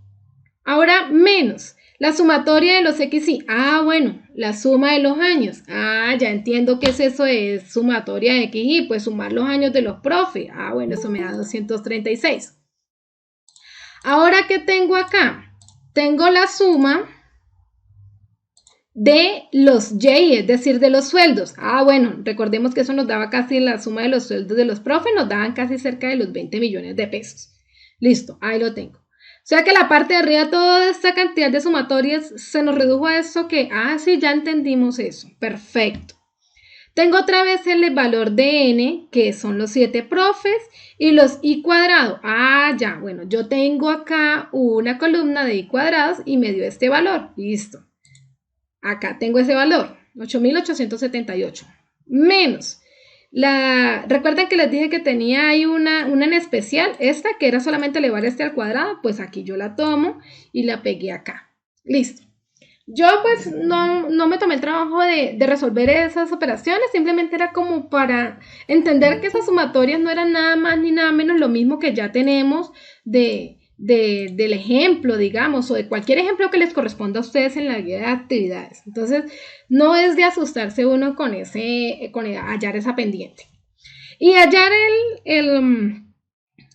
Ahora, menos la sumatoria de los x y. Ah, bueno, la suma de los años. Ah, ya entiendo qué es eso de sumatoria de x y. Pues sumar los años de los profes. Ah, bueno, eso me da 236. Ahora, ¿qué tengo acá? Tengo la suma de los y, es decir, de los sueldos. Ah, bueno, recordemos que eso nos daba casi la suma de los sueldos de los profes, nos daban casi cerca de los 20 millones de pesos. Listo, ahí lo tengo. O sea que la parte de arriba, toda esta cantidad de sumatorias se nos redujo a eso que, sí, ya entendimos eso. Perfecto. Tengo otra vez el valor de n, que son los 7 profes, y los y cuadrado. Ah, ya, bueno, yo tengo acá una columna de y cuadrados y me dio este valor. Listo. Acá tengo ese valor, 8.878. Menos. Recuerden que les dije que tenía ahí una en especial, esta que era solamente elevar este al cuadrado, pues aquí yo la tomo y la pegué acá. Listo. Yo pues no me tomé el trabajo de resolver esas operaciones, simplemente era como para entender que esas sumatorias no eran nada más ni nada menos lo mismo que ya tenemos del ejemplo, digamos, o de cualquier ejemplo que les corresponda a ustedes en la guía de actividades. Entonces, no es de asustarse uno con hallar esa pendiente. Y hallar el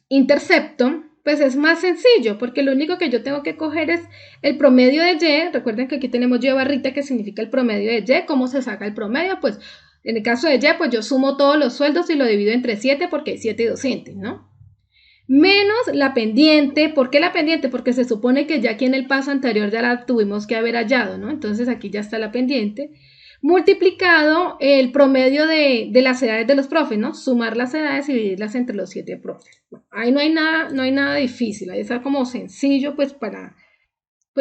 intercepto, pues es más sencillo, porque lo único que yo tengo que coger es el promedio de y. Recuerden que aquí tenemos y barrita, que significa el promedio de y. ¿Cómo se saca el promedio? Pues en el caso de y, pues yo sumo todos los sueldos y lo divido entre 7 porque hay 7 docentes, ¿no? Menos la pendiente. ¿Por qué la pendiente? Porque se supone que ya aquí en el paso anterior ya la tuvimos que haber hallado, ¿no? Entonces aquí ya está la pendiente. Multiplicado el promedio de las edades de los profes, ¿no? Sumar las edades y dividirlas entre los 7 profes. Bueno, ahí no hay nada difícil, ahí está como sencillo, pues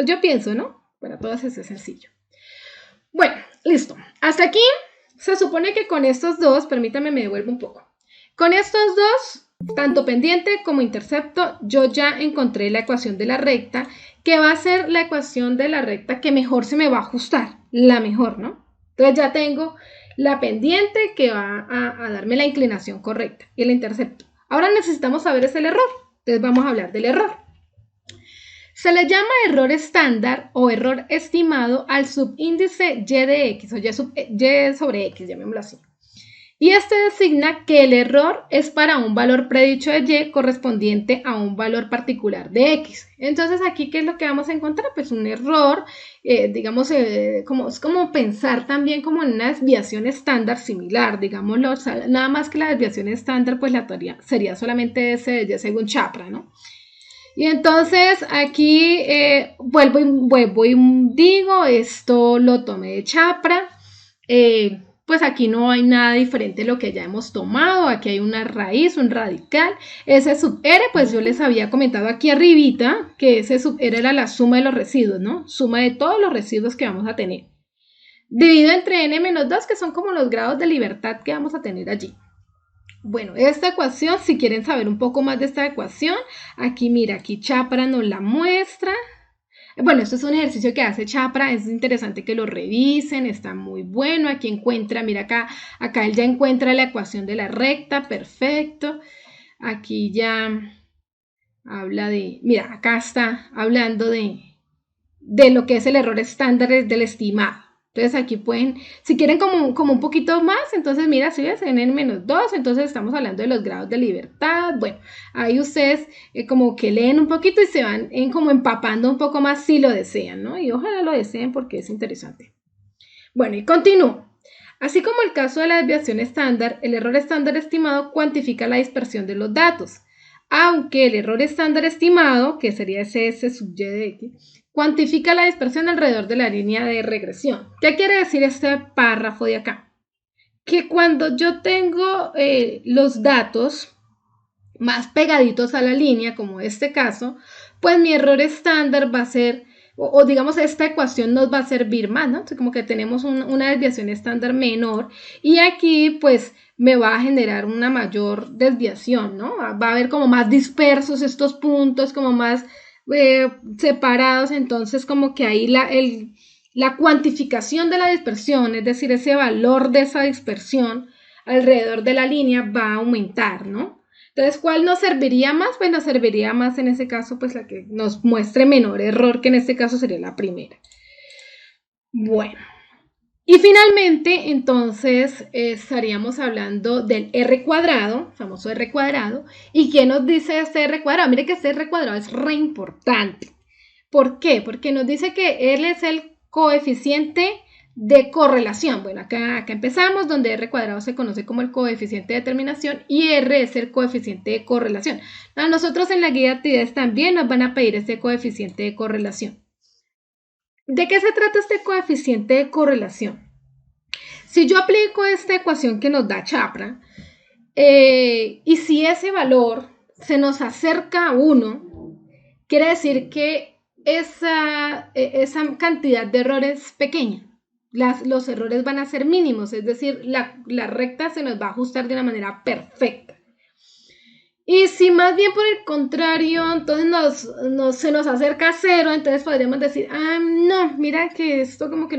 yo pienso, ¿no? Para todas es sencillo. Bueno, listo. Hasta aquí se supone que con estos dos, permítanme me devuelvo un poco. Con estos dos, tanto pendiente como intercepto, yo ya encontré la ecuación de la recta, que va a ser la ecuación de la recta que mejor se me va a ajustar, la mejor, ¿no? Entonces ya tengo la pendiente que va a darme la inclinación correcta y el intercepto. Ahora necesitamos saber es el error. Entonces vamos a hablar del error. Se le llama error estándar o error estimado al subíndice y de x o y sobre x, llamémoslo así. Y este designa que el error es para un valor predicho de y correspondiente a un valor particular de x. Entonces aquí, ¿qué es lo que vamos a encontrar? Pues un error, digamos, es como pensar también como en una desviación estándar similar, digámoslo, o sea, nada más que la desviación estándar, pues la teoría sería solamente ese de y según Chapra, ¿no? Y entonces aquí vuelvo y digo, esto lo tomé de Chapra. Pues aquí no hay nada diferente de lo que ya hemos tomado. Aquí hay una raíz, un radical. Ese sub R, pues yo les había comentado aquí arribita que ese sub R era la suma de los residuos, ¿no? Suma de todos los residuos que vamos a tener. Dividido entre n-2, que son como los grados de libertad que vamos a tener allí. Bueno, esta ecuación, si quieren saber un poco más de esta ecuación, aquí mira, aquí Chapra nos la muestra. Bueno, esto es un ejercicio que hace Chapra, es interesante que lo revisen, está muy bueno. Aquí encuentra, mira acá él ya encuentra la ecuación de la recta, perfecto. Aquí ya habla de, mira, acá está hablando de lo que es el error estándar del estimado. Entonces aquí pueden, si quieren como un poquito más, entonces mira, si ves, en n-2, entonces estamos hablando de los grados de libertad. Bueno, ahí ustedes como que leen un poquito y se van como empapando un poco más si lo desean, ¿no? Y ojalá lo deseen porque es interesante. Bueno, y continúo. Así como el caso de la desviación estándar, el error estándar estimado cuantifica la dispersión de los datos, aunque el error estándar estimado, que sería ese S sub y de X, cuantifica la dispersión alrededor de la línea de regresión. ¿Qué quiere decir este párrafo de acá? Que cuando yo tengo los datos más pegaditos a la línea, como este caso, pues mi error estándar va a ser, o digamos esta ecuación nos va a servir más, ¿no? Entonces, como que tenemos una desviación estándar menor y aquí pues me va a generar una mayor desviación, ¿no? Va a haber como más dispersos estos puntos, como más separados, entonces como que ahí la cuantificación de la dispersión, es decir, ese valor de esa dispersión alrededor de la línea va a aumentar, ¿no? Entonces, ¿cuál nos serviría más? Pues nos serviría más en ese caso, pues la que nos muestre menor error, que en este caso sería la primera. Bueno. Y finalmente, entonces, estaríamos hablando del R cuadrado, famoso R cuadrado. ¿Y qué nos dice este R cuadrado? Mire que este R cuadrado es re importante. ¿Por qué? Porque nos dice que él es el coeficiente de correlación. Bueno, acá empezamos, donde R cuadrado se conoce como el coeficiente de determinación y R es el coeficiente de correlación. A nosotros en la guía de actividades también nos van a pedir este coeficiente de correlación. ¿De qué se trata este coeficiente de correlación? Si yo aplico esta ecuación que nos da Chapra, y si ese valor se nos acerca a 1, quiere decir que esa cantidad de errores es pequeña. Los errores van a ser mínimos, es decir, la recta se nos va a ajustar de una manera perfecta. Y si más bien por el contrario, entonces se nos acerca a 0, entonces podríamos decir, no, mira que esto como que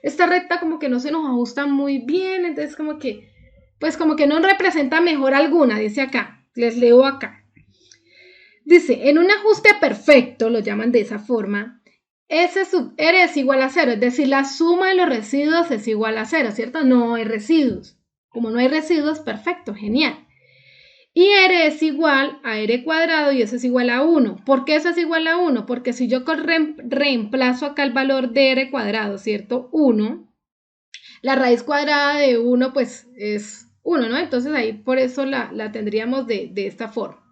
esta recta como que no se nos ajusta muy bien, entonces como que no representa mejora alguna, dice acá, les leo acá. Dice, en un ajuste perfecto, lo llaman de esa forma, S sub R es igual a 0, es decir, la suma de los residuos es igual a 0, ¿cierto? No hay residuos. Como no hay residuos, perfecto, genial. Y R es igual a R cuadrado y eso es igual a 1. ¿Por qué eso es igual a 1? Porque si yo reemplazo acá el valor de R cuadrado, ¿cierto? 1, la raíz cuadrada de 1 pues es 1, ¿no? Entonces ahí por eso la tendríamos de esta forma.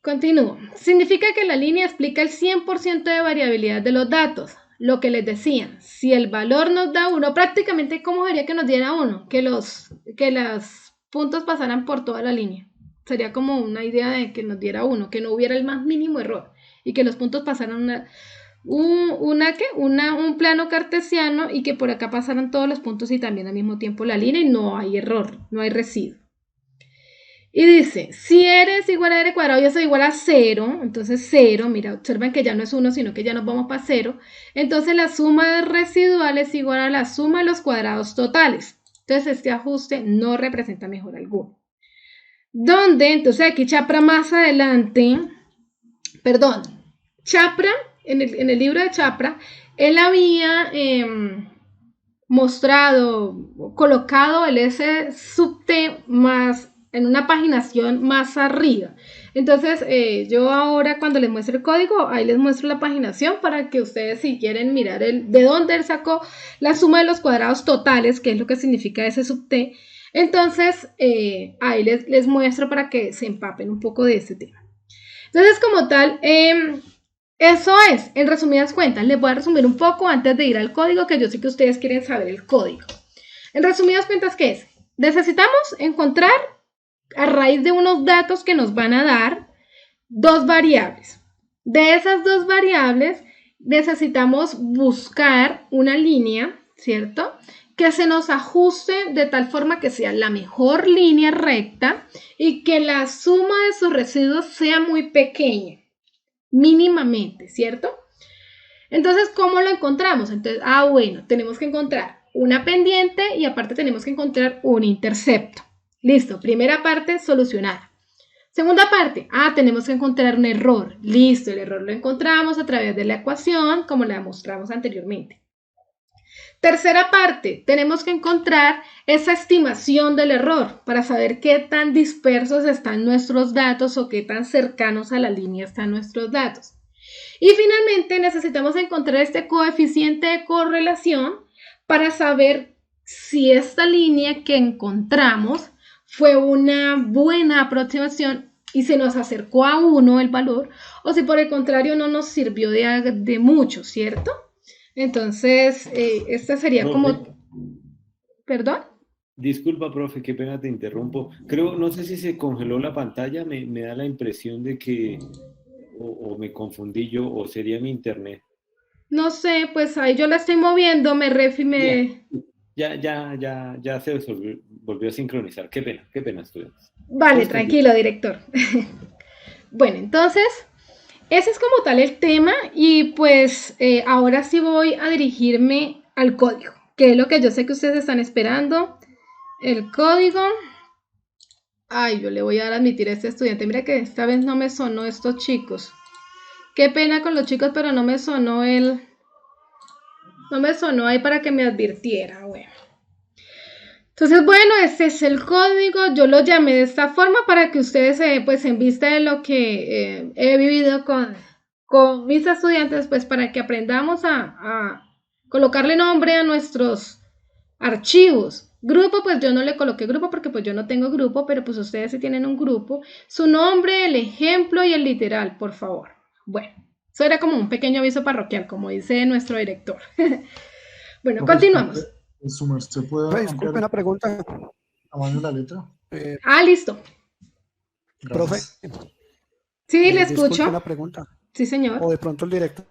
Continúo. Significa que la línea explica el 100% de variabilidad de los datos. Lo que les decía, si el valor nos da 1, prácticamente ¿cómo sería que nos diera 1? Que los puntos pasaran por toda la línea. Sería como una idea de que nos diera 1, que no hubiera el más mínimo error y que los puntos pasaran un plano cartesiano y que por acá pasaran todos los puntos y también al mismo tiempo la línea y no hay error, no hay residuo. Y dice, si R es igual a R cuadrado y eso es igual a 0, entonces 0, mira, observen que ya no es 1, sino que ya nos vamos para 0, entonces la suma residual es igual a la suma de los cuadrados totales. Entonces este ajuste no representa mejora alguna. Donde, entonces aquí Chapra más adelante, Chapra, en el libro de Chapra, él había colocado el S sub T más en una paginación más arriba. Entonces yo ahora cuando les muestro el código, ahí les muestro la paginación para que ustedes si quieren mirar de dónde él sacó la suma de los cuadrados totales, que es lo que significa S sub T. Entonces ahí les muestro para que se empapen un poco de este tema. Entonces, como tal, eso es, en resumidas cuentas. Les voy a resumir un poco antes de ir al código, que yo sé que ustedes quieren saber el código. En resumidas cuentas, ¿qué es? Necesitamos encontrar, a raíz de unos datos que nos van a dar, dos variables. De esas dos variables, necesitamos buscar una línea, ¿cierto?, que se nos ajuste de tal forma que sea la mejor línea recta y que la suma de sus residuos sea muy pequeña, mínimamente, ¿cierto? Entonces, ¿cómo lo encontramos? Entonces, bueno, tenemos que encontrar una pendiente y aparte tenemos que encontrar un intercepto. Listo, primera parte solucionada. Segunda parte, tenemos que encontrar un error. Listo, el error lo encontramos a través de la ecuación, como la mostramos anteriormente. Tercera parte, tenemos que encontrar esa estimación del error para saber qué tan dispersos están nuestros datos o qué tan cercanos a la línea están nuestros datos. Y finalmente necesitamos encontrar este coeficiente de correlación para saber si esta línea que encontramos fue una buena aproximación y se nos acercó a 1 el valor, o si por el contrario no nos sirvió de mucho, ¿cierto? Entonces, esta sería Profe, como... ¿Perdón? disculpa, profe, qué pena te interrumpo. No sé si se congeló la pantalla, me da la impresión de que o me confundí yo, o sería mi internet. No sé, pues ahí yo la estoy moviendo, Ya se volvió a sincronizar. Qué pena, estudiantes. Vale, tranquilo, director. Bueno, entonces, ese es como tal el tema y pues ahora sí voy a dirigirme al código, que es lo que yo sé que ustedes están esperando. El código. Yo le voy a dar a admitir a este estudiante. Mira que esta vez no me sonó estos chicos. Qué pena con los chicos, pero no me sonó no me sonó ahí para que me advirtiera. Bueno. Entonces, bueno, este es el código. Yo lo llamé de esta forma para que ustedes, pues en vista de lo que he vivido con mis estudiantes, pues para que aprendamos a colocarle nombre a nuestros archivos. Grupo, pues yo no le coloqué grupo porque pues yo no tengo grupo, pero pues ustedes sí tienen un grupo. Su nombre, el ejemplo y el literal, por favor. Bueno, eso era como un pequeño aviso parroquial, como dice nuestro director. Bueno, continuamos. ¿Su merced puede Disculpe una pregunta. tamaño de la letra? Listo. Profe, Sí, le disculpe escucho. una pregunta. Sí, señor. O de pronto el director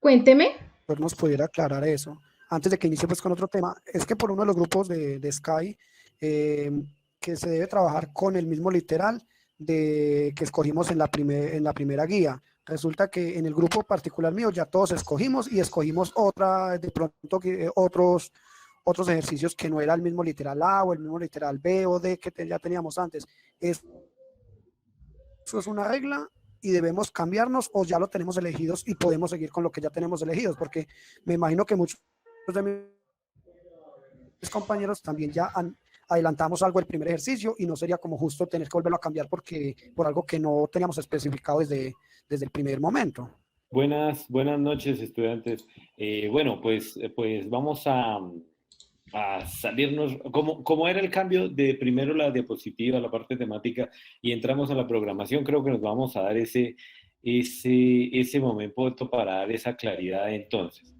Cuénteme. nos pudiera aclarar eso. Antes de que inicie pues con otro tema, es que por uno de los grupos de Sky, que se debe trabajar con el mismo literal que escogimos en la primera guía. Resulta que en el grupo particular mío ya todos escogimos y escogimos de pronto otros ejercicios que no era el mismo literal A o el mismo literal B o D que ya teníamos antes. Eso es una regla y debemos cambiarnos o ya lo tenemos elegidos y podemos seguir con lo que ya tenemos elegidos, porque me imagino que muchos de mis compañeros también ya adelantamos algo el primer ejercicio y no sería como justo tener que volverlo a cambiar por algo que no teníamos especificado desde el primer momento. Buenas noches, estudiantes. Bueno, pues vamos a salirnos, como era el cambio de primero la diapositiva, la parte temática, y entramos a la programación, creo que nos vamos a dar ese momento para dar esa claridad entonces.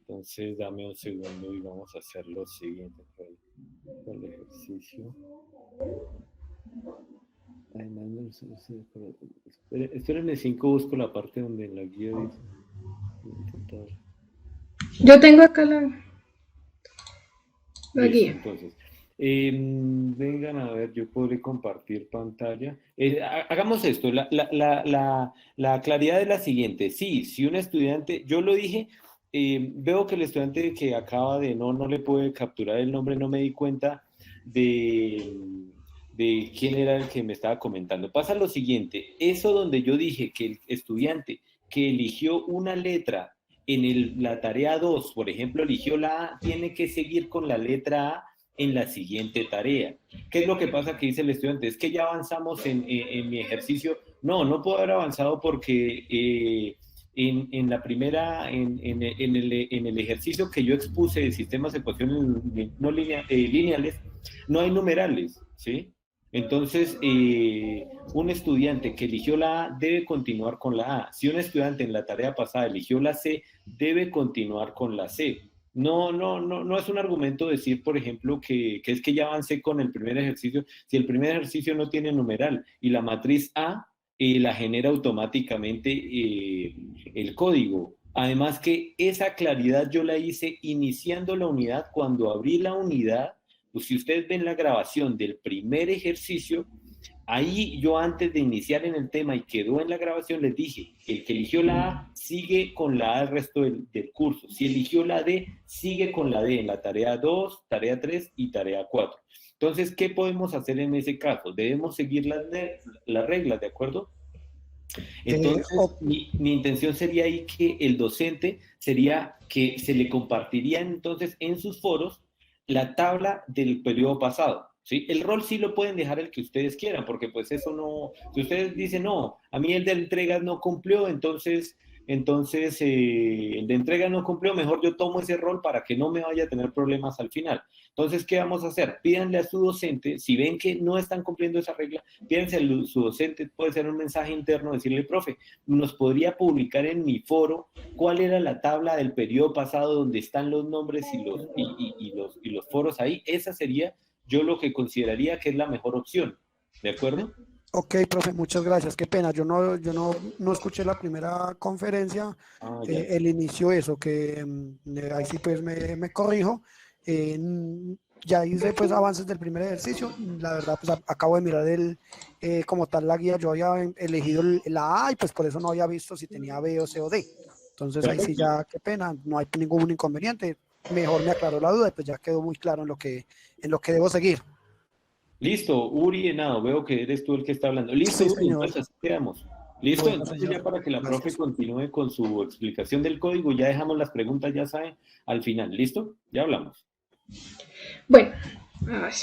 Entonces, dame un segundo y vamos a hacer lo siguiente. El ejercicio. Espérenme 5, busco la parte donde en la guía dice. Yo tengo acá la guía. Entonces, vengan a ver, yo podré compartir pantalla. Hagamos esto, la claridad es la siguiente. Sí, si un estudiante, yo lo dije, veo que el estudiante que acaba no le puede capturar el nombre, no me di cuenta de quién era el que me estaba comentando. Pasa lo siguiente, eso donde yo dije que el estudiante que eligió una letra en la tarea 2, por ejemplo, eligió la A, tiene que seguir con la letra A en la siguiente tarea. ¿Qué es lo que pasa que dice el estudiante? Es que ya avanzamos en mi ejercicio. No puedo haber avanzado porque en la primera, en el ejercicio que yo expuse de sistemas de ecuaciones no lineales, no hay numerales, ¿sí? Entonces, un estudiante que eligió la A debe continuar con la A. Si un estudiante en la tarea pasada eligió la C, debe continuar con la C. No es un argumento decir, por ejemplo, que es que ya avancé con el primer ejercicio. Si el primer ejercicio no tiene numeral y la matriz A la genera automáticamente el código. Además que esa claridad yo la hice iniciando la unidad. Cuando abrí la unidad, pues si ustedes ven la grabación del primer ejercicio, ahí yo antes de iniciar en el tema y quedó en la grabación, les dije, el que eligió la A sigue con la A el resto del curso. Si eligió la D, sigue con la D en la tarea 2, tarea 3 y tarea 4. Entonces, ¿qué podemos hacer en ese caso? Debemos seguir las reglas, ¿de acuerdo? Entonces, mi intención sería ahí que el docente sería que se le compartiría entonces en sus foros la tabla del periodo pasado. ¿Sí? El rol sí lo pueden dejar el que ustedes quieran, porque pues eso no, si ustedes dicen, no, a mí el de entregas no cumplió, entonces el de entrega no cumplió, mejor yo tomo ese rol para que no me vaya a tener problemas al final. Entonces, ¿qué vamos a hacer? Pídanle a su docente, si ven que no están cumpliendo esa regla, pídanse a su docente, puede ser un mensaje interno, decirle, profe, ¿nos podría publicar en mi foro cuál era la tabla del periodo pasado donde están los nombres y los foros ahí? Esa sería yo lo que consideraría que es la mejor opción, ¿de acuerdo? Ok, profe, muchas gracias. Qué pena, yo no escuché la primera conferencia, el inicio eso, que ahí sí pues me corrijo. Ya hice pues avances del primer ejercicio. La verdad pues acabo de mirar como tal la guía. Yo había elegido la A y pues por eso no había visto si tenía B o C o D. Entonces ahí sí ya, qué pena, no hay ningún inconveniente. Mejor me aclaró la duda y pues ya quedó muy claro en lo que debo seguir. Listo, Uri Henao, veo que eres tú el que está hablando. Listo, Sí, Uri, señor. entonces así quedamos. Listo, Bueno, entonces señor. ya para que la Gracias. profe continúe con su explicación del código, ya dejamos las preguntas, ya saben, al final. ¿Listo? Ya hablamos. Bueno, a ver.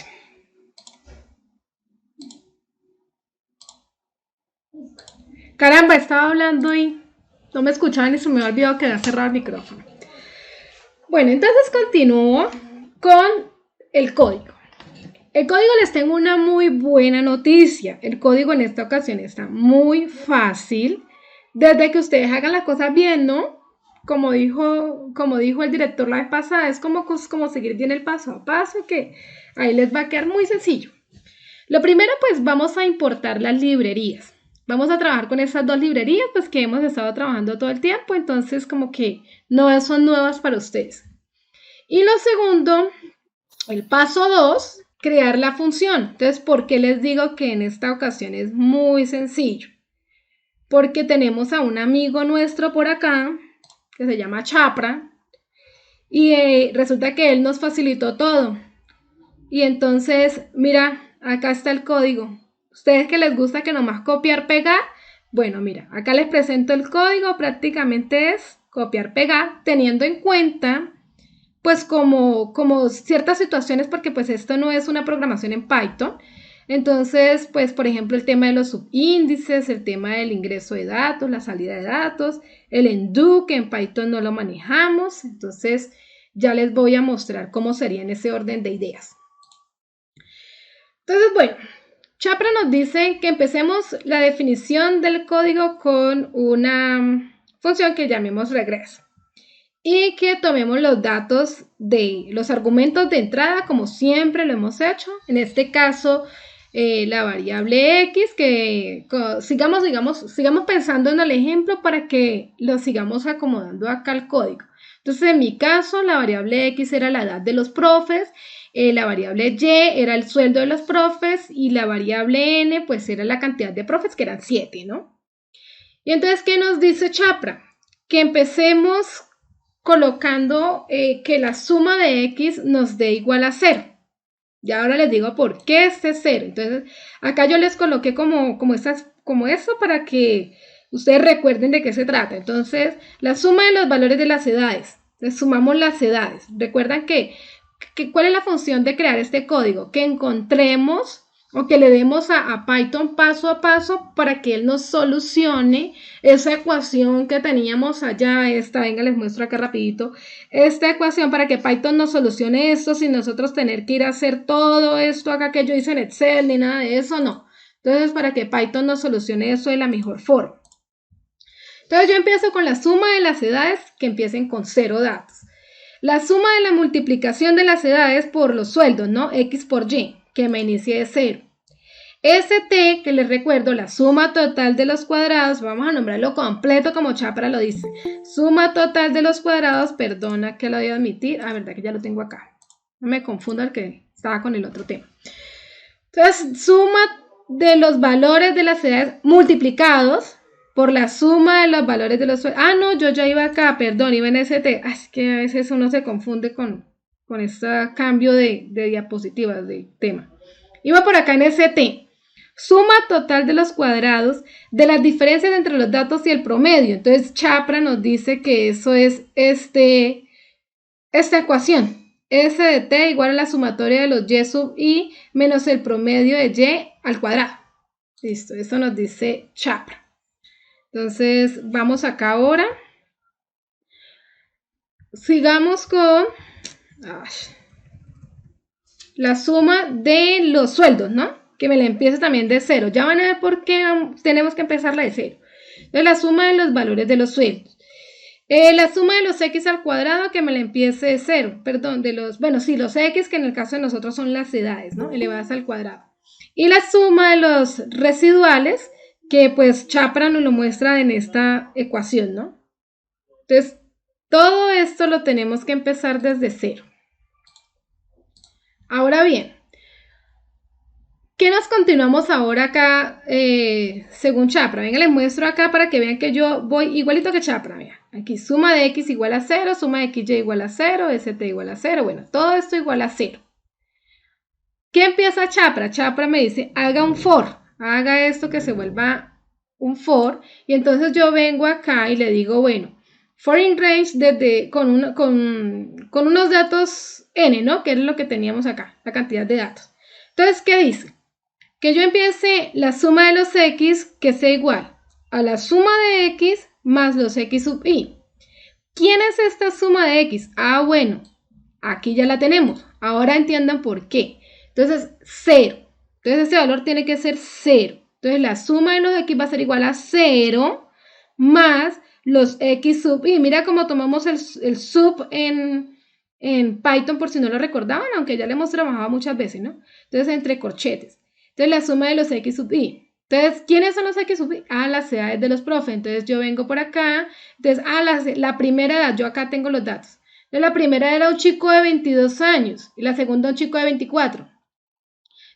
Caramba, estaba hablando y no me escuchaban y se me había olvidado que había cerrado el micrófono. Bueno, entonces continúo con el código. El código les tengo una muy buena noticia. El código en esta ocasión está muy fácil. Desde que ustedes hagan las cosas bien, ¿no? Como dijo el director la vez pasada, es como seguir bien el paso a paso, que ahí les va a quedar muy sencillo. Lo primero, pues vamos a importar las librerías. Vamos a trabajar con esas dos librerías, pues que hemos estado trabajando todo el tiempo, entonces como que no son nuevas para ustedes. Y lo segundo, el paso 2, crear la función. Entonces, ¿por qué les digo que en esta ocasión es muy sencillo? Porque tenemos a un amigo nuestro por acá, que se llama Chapra, y resulta que él nos facilitó todo. Y entonces, mira, acá está el código. Ustedes que les gusta que nomás copiar, pegar, bueno, mira, acá les presento el código, prácticamente es copiar, pegar, teniendo en cuenta, pues como ciertas situaciones, porque pues esto no es una programación en Python. Entonces, pues, por ejemplo, el tema de los subíndices, el tema del ingreso de datos, la salida de datos, el undo, que en Python no lo manejamos. Entonces, ya les voy a mostrar cómo sería en ese orden de ideas. Entonces, bueno, Chapra nos dice que empecemos la definición del código con una función que llamemos regreso y que tomemos los datos de los argumentos de entrada como siempre lo hemos hecho. En este caso, la variable x, que sigamos pensando en el ejemplo para que lo sigamos acomodando acá al código. Entonces, en mi caso, la variable x era la edad de los profes, la variable y era el sueldo de los profes y la variable n pues era la cantidad de profes, que eran 7, ¿no? Y entonces, ¿qué nos dice Chapra? Que empecemos colocando que la suma de x nos dé igual a 0. Y ahora les digo por qué este 0. Entonces, acá yo les coloqué como eso para que ustedes recuerden de qué se trata. Entonces, la suma de los valores de las edades. Les sumamos las edades. Recuerdan que ¿cuál es la función de crear este código? Que encontremos o que le demos a Python paso a paso para que él nos solucione esa ecuación que teníamos allá, venga, les muestro acá rapidito, esta ecuación para que Python nos solucione esto sin nosotros tener que ir a hacer todo esto acá que yo hice en Excel ni nada de eso, no. Entonces, para que Python nos solucione eso de la mejor forma. Entonces, yo empiezo con la suma de las edades que empiecen con 0 datos. La suma de la multiplicación de las edades por los sueldos, ¿no? X por Y, que me inicie de 0. ST, que les recuerdo, la suma total de los cuadrados, vamos a nombrarlo completo como Chapra lo dice. Suma total de los cuadrados, perdona que lo voy a admitir, verdad que ya lo tengo acá. No me confunda el que estaba con el otro tema. Entonces, suma de los valores de las edades multiplicados por la suma de los valores de los sueldos. No, yo ya iba acá, perdón, iba en ST. Es que a veces uno se confunde con este cambio de diapositivas, de tema. Iba por acá en ST. Suma total de los cuadrados de las diferencias entre los datos y el promedio. Entonces, Chapra nos dice que eso es esta ecuación. S de T igual a la sumatoria de los Y sub I menos el promedio de Y al cuadrado. Listo, eso nos dice Chapra. Entonces, vamos acá ahora. Sigamos con la suma de los sueldos, ¿no? Que me la empiece también de 0. Ya van a ver por qué tenemos que empezarla de 0. Entonces, la suma de los valores de los sueldos. La suma de los X al cuadrado que me la empiece de 0. Perdón, los X que en el caso de nosotros son las edades, ¿no? Elevadas al cuadrado. Y la suma de los residuales que pues Chapra nos lo muestra en esta ecuación, ¿no? Entonces, todo esto lo tenemos que empezar desde 0. Ahora bien, ¿qué nos continuamos ahora acá según Chapra? Venga, les muestro acá para que vean que yo voy igualito que Chapra. Vean, aquí suma de X igual a 0, suma de XY igual a 0, ST igual a 0. Bueno, todo esto igual a 0. ¿Qué empieza Chapra? Chapra me dice, haga un for. Haga esto que se vuelva un for. Y entonces yo vengo acá y le digo, bueno, for in range con unos datos n, ¿no? Que es lo que teníamos acá, la cantidad de datos. Entonces, ¿qué dice? Que yo empiece la suma de los x que sea igual a la suma de x más los x sub i. ¿Quién es esta suma de x? Bueno, aquí ya la tenemos. Ahora entiendan por qué. Entonces, 0. Entonces, ese valor tiene que ser 0. Entonces, la suma de los x va a ser igual a 0 más los x sub i. Mira cómo tomamos el sub en Python, por si no lo recordaban, aunque ya lo hemos trabajado muchas veces, ¿no? Entonces, entre corchetes. Entonces, la suma de los x sub i. Entonces, ¿quiénes son los x sub i? Las edades de los profes. Entonces, yo vengo por acá. Entonces, la primera edad, yo acá tengo los datos. Entonces, la primera era un chico de 22 años y la segunda un chico de 24.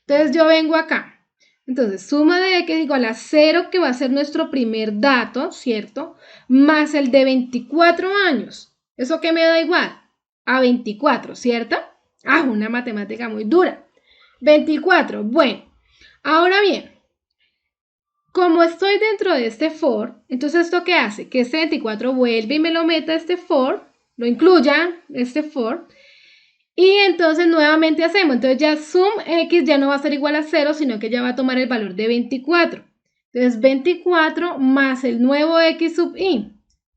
Entonces, yo vengo acá. Entonces, suma de x igual a 0, que va a ser nuestro primer dato, ¿cierto? Más el de 24 años. ¿Eso qué me da igual? A 24, ¿cierto? Una matemática muy dura. 24, bueno. Ahora bien, como estoy dentro de este for, entonces ¿esto qué hace? Que este 24 vuelve y me lo meta este for, lo incluya este for, y entonces nuevamente hacemos. Entonces ya sum x ya no va a ser igual a 0, sino que ya va a tomar el valor de 24. Entonces 24 más el nuevo x sub i.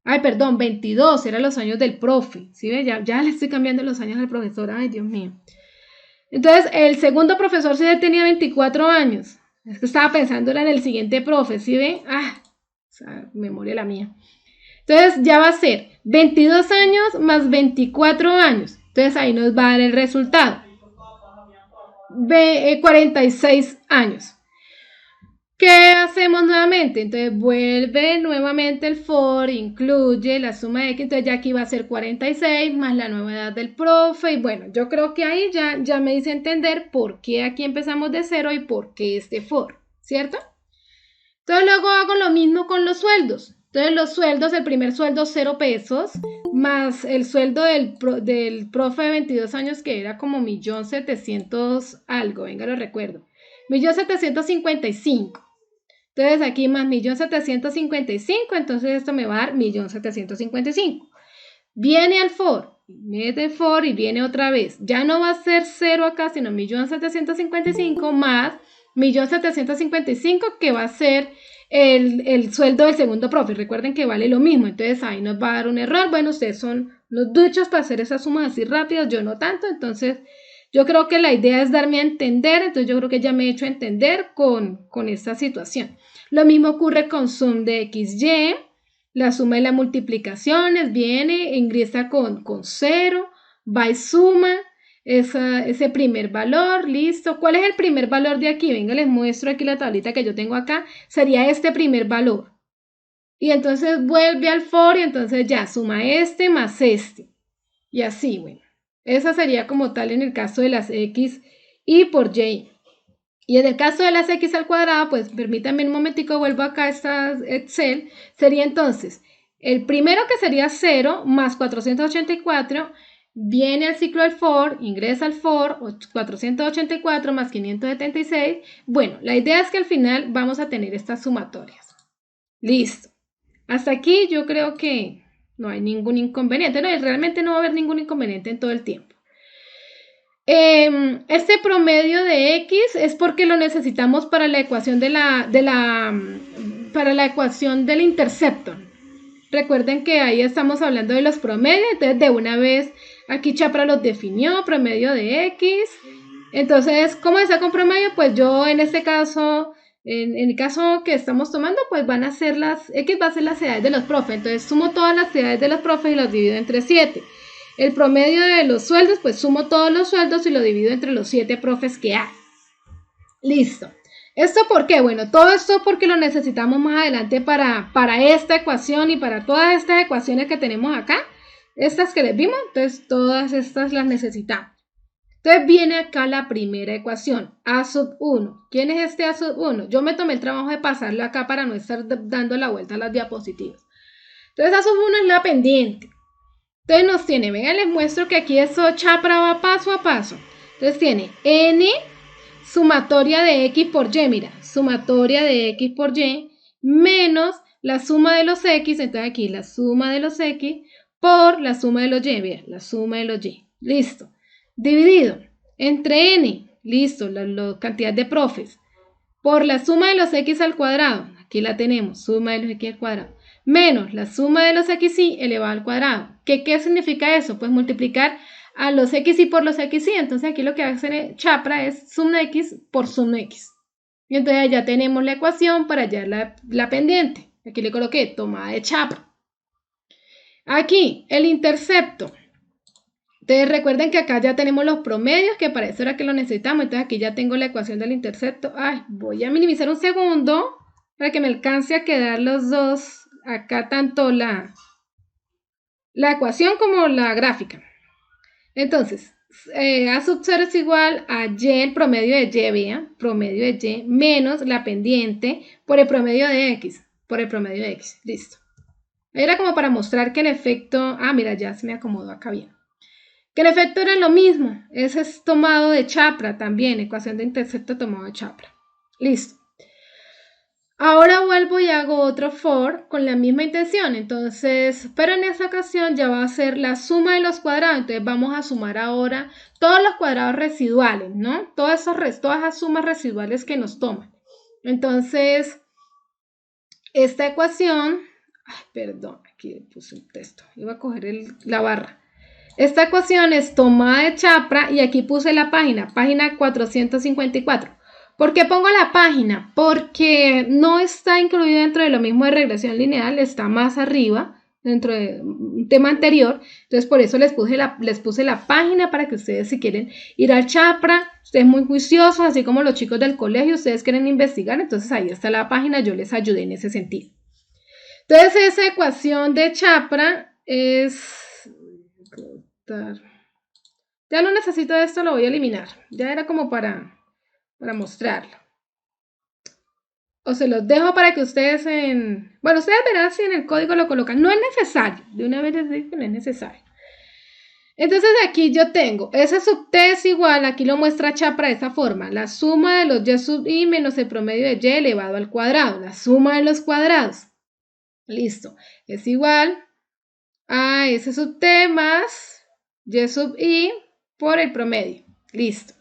22, eran los años del profe. ¿Sí ve? Ya le estoy cambiando los años al profesor. Ay, Dios mío. Entonces, el segundo profesor sí tenía 24 años. Es que estaba pensando en el siguiente profe, ¿sí ve? Memoria la mía. Entonces, ya va a ser 22 años más 24 años. Entonces, ahí nos va a dar el resultado. 46 años. ¿Qué hacemos nuevamente? Entonces vuelve nuevamente el for, incluye la suma de x, entonces ya aquí va a ser 46 más la nueva edad del profe, y bueno, yo creo que ahí ya me hice entender por qué aquí empezamos de 0 y por qué este for, ¿cierto? Entonces luego hago lo mismo con los sueldos. Entonces los sueldos, el primer sueldo 0 pesos, más el sueldo del profe de 22 años que era como 1.700.000 algo, venga, lo recuerdo. 1.755.000. Entonces aquí más 1.755.000, entonces esto me va a dar 1.755.000. Viene al for, mete for y viene otra vez. Ya no va a ser 0 acá, sino 1.755.000 más 1.755.000, que va a ser el sueldo del segundo profe. Recuerden que vale lo mismo, entonces ahí nos va a dar un error. Bueno, ustedes son los duchos para hacer esas sumas así rápidas, yo no tanto, entonces yo creo que la idea es darme a entender, entonces yo creo que ya me he hecho entender con esta situación. Lo mismo ocurre con sum de XY, la suma de las multiplicaciones viene, ingresa con 0, va y suma ese primer valor, listo. ¿Cuál es el primer valor de aquí? Venga, les muestro aquí la tablita que yo tengo acá, sería este primer valor. Y entonces vuelve al for y entonces ya suma este más este. Y así, bueno. Esa sería como tal en el caso de las X y por Y. Y en el caso de las X al cuadrado, pues permítanme un momentico, vuelvo acá a esta Excel. Sería entonces, el primero que sería 0 más 484, viene al ciclo del for, ingresa al for, 484 más 576. Bueno, la idea es que al final vamos a tener estas sumatorias. Listo. Hasta aquí yo creo que no hay ningún inconveniente, no, realmente no va a haber ningún inconveniente en todo el tiempo. Este promedio de X es porque lo necesitamos para la ecuación para la ecuación del intercepto. Recuerden que ahí estamos hablando de los promedios, entonces de una vez aquí Chapra los definió, promedio de X. Entonces, ¿cómo está con promedio? Pues yo en este caso, en el caso que estamos tomando, pues van a ser X va a ser las edades de los profes. Entonces sumo todas las edades de los profes y los divido entre 7. El promedio de los sueldos, pues sumo todos los sueldos y lo divido entre los 7 profes que hay. Listo. ¿Esto por qué? Bueno, todo esto porque lo necesitamos más adelante para esta ecuación y para todas estas ecuaciones que tenemos acá. Estas que les vimos, entonces todas estas las necesitamos. Entonces viene acá la primera ecuación, A sub 1. ¿Quién es este A sub 1? Yo me tomé el trabajo de pasarlo acá para no estar dando la vuelta a las diapositivas. Entonces A sub 1 es la pendiente. Entonces nos tiene, vengan, les muestro que aquí eso Chapra va paso a paso. Entonces tiene n sumatoria de x por y, mira, sumatoria de x por y menos la suma de los x, entonces aquí la suma de los x por la suma de los y, mira, la suma de los y, listo. Dividido entre n, listo, la cantidad de profes, por la suma de los x al cuadrado, aquí la tenemos, suma de los x al cuadrado, menos la suma de los xy elevado al cuadrado. ¿Qué significa eso? Pues multiplicar a los xy por los xy. Entonces aquí lo que hace Chapra es sum x por sum x. Y entonces ya tenemos la ecuación para hallar la pendiente. Aquí le coloqué tomada de Chapra. Aquí el intercepto. Entonces recuerden que acá ya tenemos los promedios, que para eso era que lo necesitamos. Entonces aquí ya tengo la ecuación del intercepto. Ay, voy a minimizar un segundo para que me alcance a quedar los dos. Acá tanto la ecuación como la gráfica. Entonces, A sub 0 es igual a Y, el promedio de Y, vean, promedio de Y, menos la pendiente por el promedio de X, listo. Era como para mostrar que en efecto, mira, ya se me acomodó acá bien. Que en efecto era lo mismo, ese es tomado de Chapra también, ecuación de intercepto tomado de Chapra. Listo. Ahora vuelvo y hago otro for con la misma intención, entonces, pero en esta ocasión ya va a ser la suma de los cuadrados, entonces vamos a sumar ahora todos los cuadrados residuales, ¿no? Todas esas sumas residuales que nos toman. Entonces, esta ecuación, perdón, aquí puse un texto, iba a coger la barra. Esta ecuación es tomada de Chapra y aquí puse la página 454. ¿Por qué pongo la página? Porque no está incluido dentro de lo mismo de regresión lineal, está más arriba, dentro de un tema anterior. Entonces, por eso les puse la página para que ustedes, si quieren ir al Chapra, ustedes muy juiciosos, así como los chicos del colegio, ustedes quieren investigar, entonces ahí está la página, yo les ayudé en ese sentido. Entonces, esa ecuación de Chapra es... Ya no necesito esto, lo voy a eliminar. Ya era como para mostrarlo. O se los dejo para que ustedes bueno, ustedes verán si en el código lo colocan. No es necesario. De una vez les digo que no es necesario. Entonces aquí yo tengo S sub t es igual, aquí lo muestra Chapra de esa forma, la suma de los y sub i menos el promedio de y elevado al cuadrado, la suma de los cuadrados. Listo. Es igual a S sub t más y sub i por el promedio. Listo.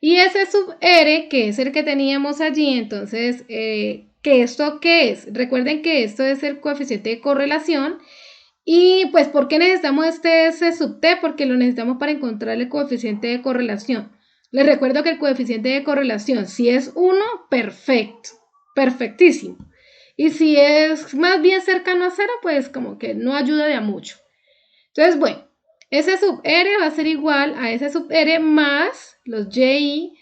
Y ese sub R, que es el que teníamos allí, entonces, ¿que esto qué es? Recuerden que esto es el coeficiente de correlación. Y pues, ¿por qué necesitamos este S sub T? Porque lo necesitamos para encontrar el coeficiente de correlación. Les recuerdo que el coeficiente de correlación, si es 1, perfecto, perfectísimo. Y si es más bien cercano a 0, pues como que no ayuda de a mucho. Entonces, bueno, S sub R va a ser igual a S sub R más los JI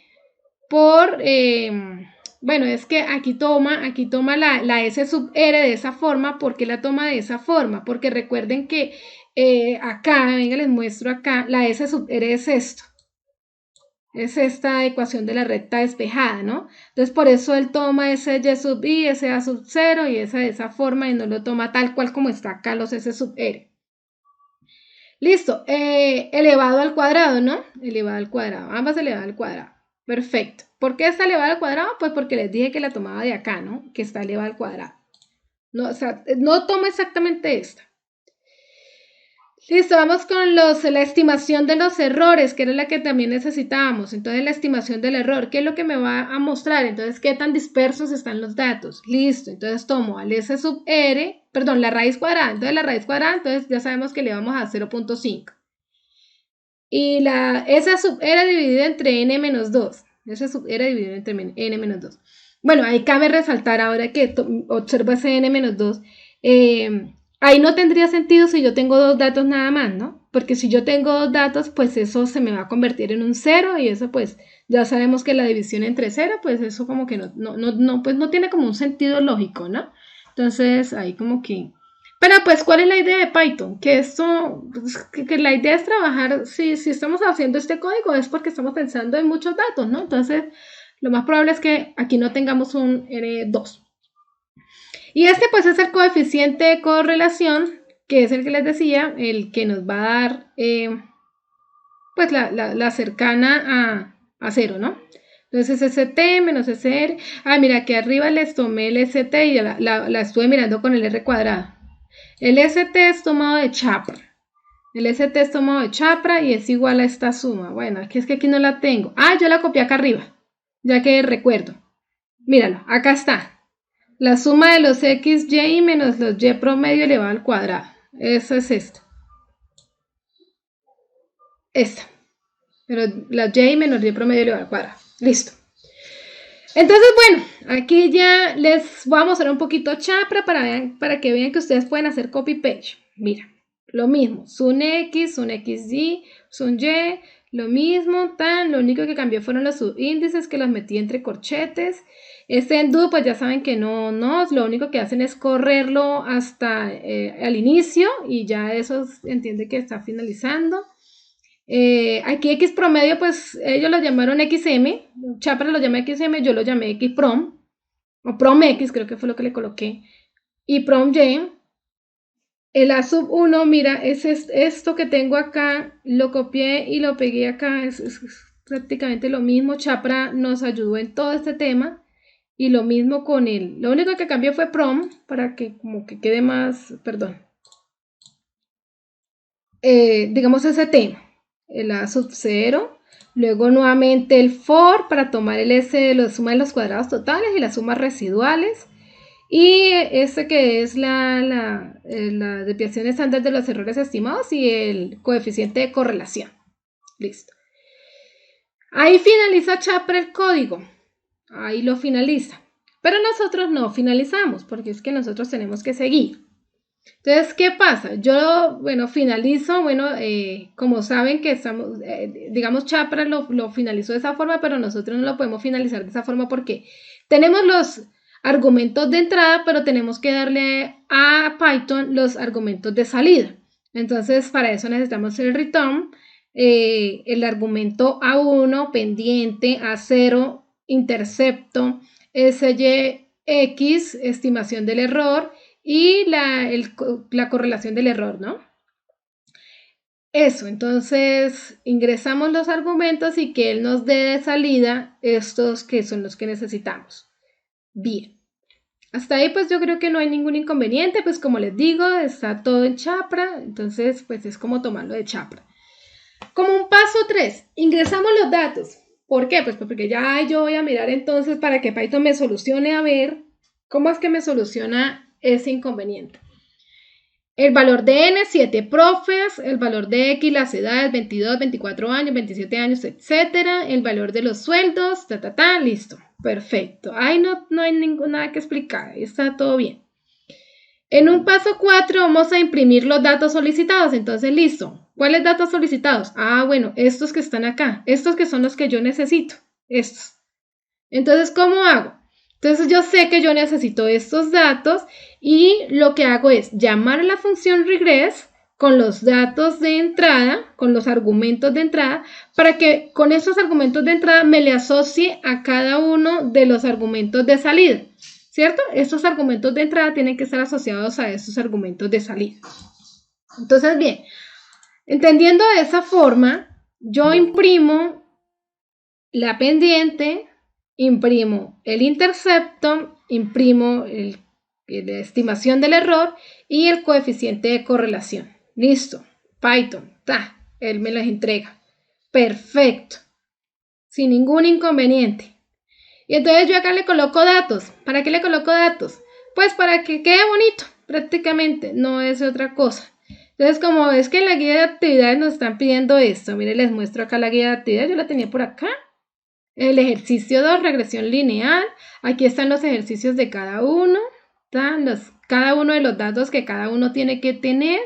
por, bueno, es que aquí toma la S sub R de esa forma. ¿Por qué la toma de esa forma? Porque recuerden que acá, venga, les muestro acá, la S sub R es esto. Es esta ecuación de la recta despejada, ¿no? Entonces, por eso él toma ese Y sub I, ese A sub 0 y esa de esa forma y no lo toma tal cual como está acá los S sub R. Listo, elevado al cuadrado, ¿no? Elevado al cuadrado, ambas elevadas al cuadrado. Perfecto. ¿Por qué está elevada al cuadrado? Pues porque les dije que la tomaba de acá, ¿no? Que está elevada al cuadrado. No, o sea, no toma exactamente esta. Listo, vamos con la estimación de los errores, que era la que también necesitábamos. Entonces, la estimación del error, ¿qué es lo que me va a mostrar? Entonces, ¿qué tan dispersos están los datos? Listo, entonces tomo al S sub R, perdón, la raíz cuadrada. Entonces, la raíz cuadrada, entonces ya sabemos que le vamos a 0.5. Y la S sub R dividida entre N menos 2. S sub R dividida entre N menos 2. Bueno, ahí cabe resaltar ahora que observo ese N menos 2. Ahí no tendría sentido si yo tengo 2 datos nada más, ¿no? Porque si yo tengo 2 datos, pues eso se me va a convertir en un 0 y eso pues ya sabemos que la división entre 0, pues eso como que pues no tiene como un sentido lógico, ¿no? Entonces ahí como que... Pero pues, ¿cuál es la idea de Python? Que esto, pues, que la idea es trabajar, si estamos haciendo este código es porque estamos pensando en muchos datos, ¿no? Entonces, lo más probable es que aquí no tengamos un N2. Y este pues es el coeficiente de correlación, que es el que les decía, el que nos va a dar pues la cercana a 0, ¿no? Entonces ST menos SR. Ah, mira, aquí arriba les tomé el ST y ya la estuve mirando con el R cuadrado. El ST es tomado de Chapra. El ST es tomado de Chapra y es igual a esta suma. Bueno, aquí es que aquí no la tengo. Ah, yo la copié acá arriba, ya que recuerdo. Míralo, acá está. La suma de los xy menos los y promedio elevado al cuadrado. Eso es esto. Esta. Pero la y menos y promedio elevado al cuadrado. Listo. Entonces, bueno, aquí ya les voy a mostrar un poquito Chapra para que vean que ustedes pueden hacer copy-paste. Mira, lo mismo. Sun X, Sun XY, Sun Y, lo mismo, lo único que cambió fueron los subíndices que los metí entre corchetes. Este enduro, pues ya saben que no, lo único que hacen es correrlo hasta al inicio y ya eso entiende que está finalizando. Aquí X promedio, pues ellos lo llamaron XM, Chapra lo llama XM, yo lo llamé XProm, o Prom X, creo que fue lo que le coloqué, y Prom Y. El A sub 1, mira, es esto que tengo acá, lo copié y lo pegué acá, es prácticamente lo mismo. Chapra nos ayudó en todo este tema. Y lo mismo con él. Lo único que cambió fue Prom para que como que quede más, perdón. Digamos ese tema. El A sub 0. Luego nuevamente el for para tomar el S de la suma de los cuadrados totales y las sumas residuales. Y este que es la desviación estándar de los errores estimados y el coeficiente de correlación. Listo. Ahí finaliza Chapra el código. Ahí lo finaliza. Pero nosotros no finalizamos, porque es que nosotros tenemos que seguir. Entonces, ¿qué pasa? Yo, bueno, finalizo, como saben que estamos, digamos, Chapra lo finalizó de esa forma, pero nosotros no lo podemos finalizar de esa forma porque tenemos los argumentos de entrada, pero tenemos que darle a Python los argumentos de salida. Entonces, para eso necesitamos el return, el argumento A1, pendiente, A0, intercepto, SYX, estimación del error y la correlación del error, ¿no? Eso, entonces ingresamos los argumentos y que él nos dé de salida estos que son los que necesitamos. Bien, hasta ahí pues yo creo que no hay ningún inconveniente, pues como les digo, está todo en Chapra, entonces pues es como tomarlo de Chapra. Como un paso 3, ingresamos los datos. ¿Por qué? Pues porque ya yo voy a mirar entonces para que Python me solucione a ver cómo es que me soluciona ese inconveniente. El valor de n, 7 profes, el valor de x, las edades, 22, 24 años, 27 años, etcétera, el valor de los sueldos, listo, perfecto. Ahí no hay nada que explicar, ahí está todo bien. En un paso 4 vamos a imprimir los datos solicitados, entonces listo. ¿Cuáles datos solicitados? Ah, bueno, estos que están acá, estos que son los que yo necesito, estos. Entonces, ¿cómo hago? Entonces yo sé que yo necesito estos datos y lo que hago es llamar a la función regress con los datos de entrada, con los argumentos de entrada, para que con esos argumentos de entrada me le asocie a cada uno de los argumentos de salida, ¿cierto? Estos argumentos de entrada tienen que estar asociados a estos argumentos de salida. Entonces, bien, entendiendo de esa forma, yo imprimo la pendiente, imprimo el intercepto, imprimo la estimación del error y el coeficiente de correlación. Listo, Python, él me las entrega. Perfecto, sin ningún inconveniente. Y entonces yo acá le coloco datos. ¿Para qué le coloco datos? Pues para que quede bonito, prácticamente, no es otra cosa. Entonces, como es que en la guía de actividades nos están pidiendo esto, miren, les muestro acá la guía de actividades, yo la tenía por acá. El ejercicio 2, regresión lineal. Aquí están los ejercicios de cada uno. Cada uno de los datos que cada uno tiene que tener.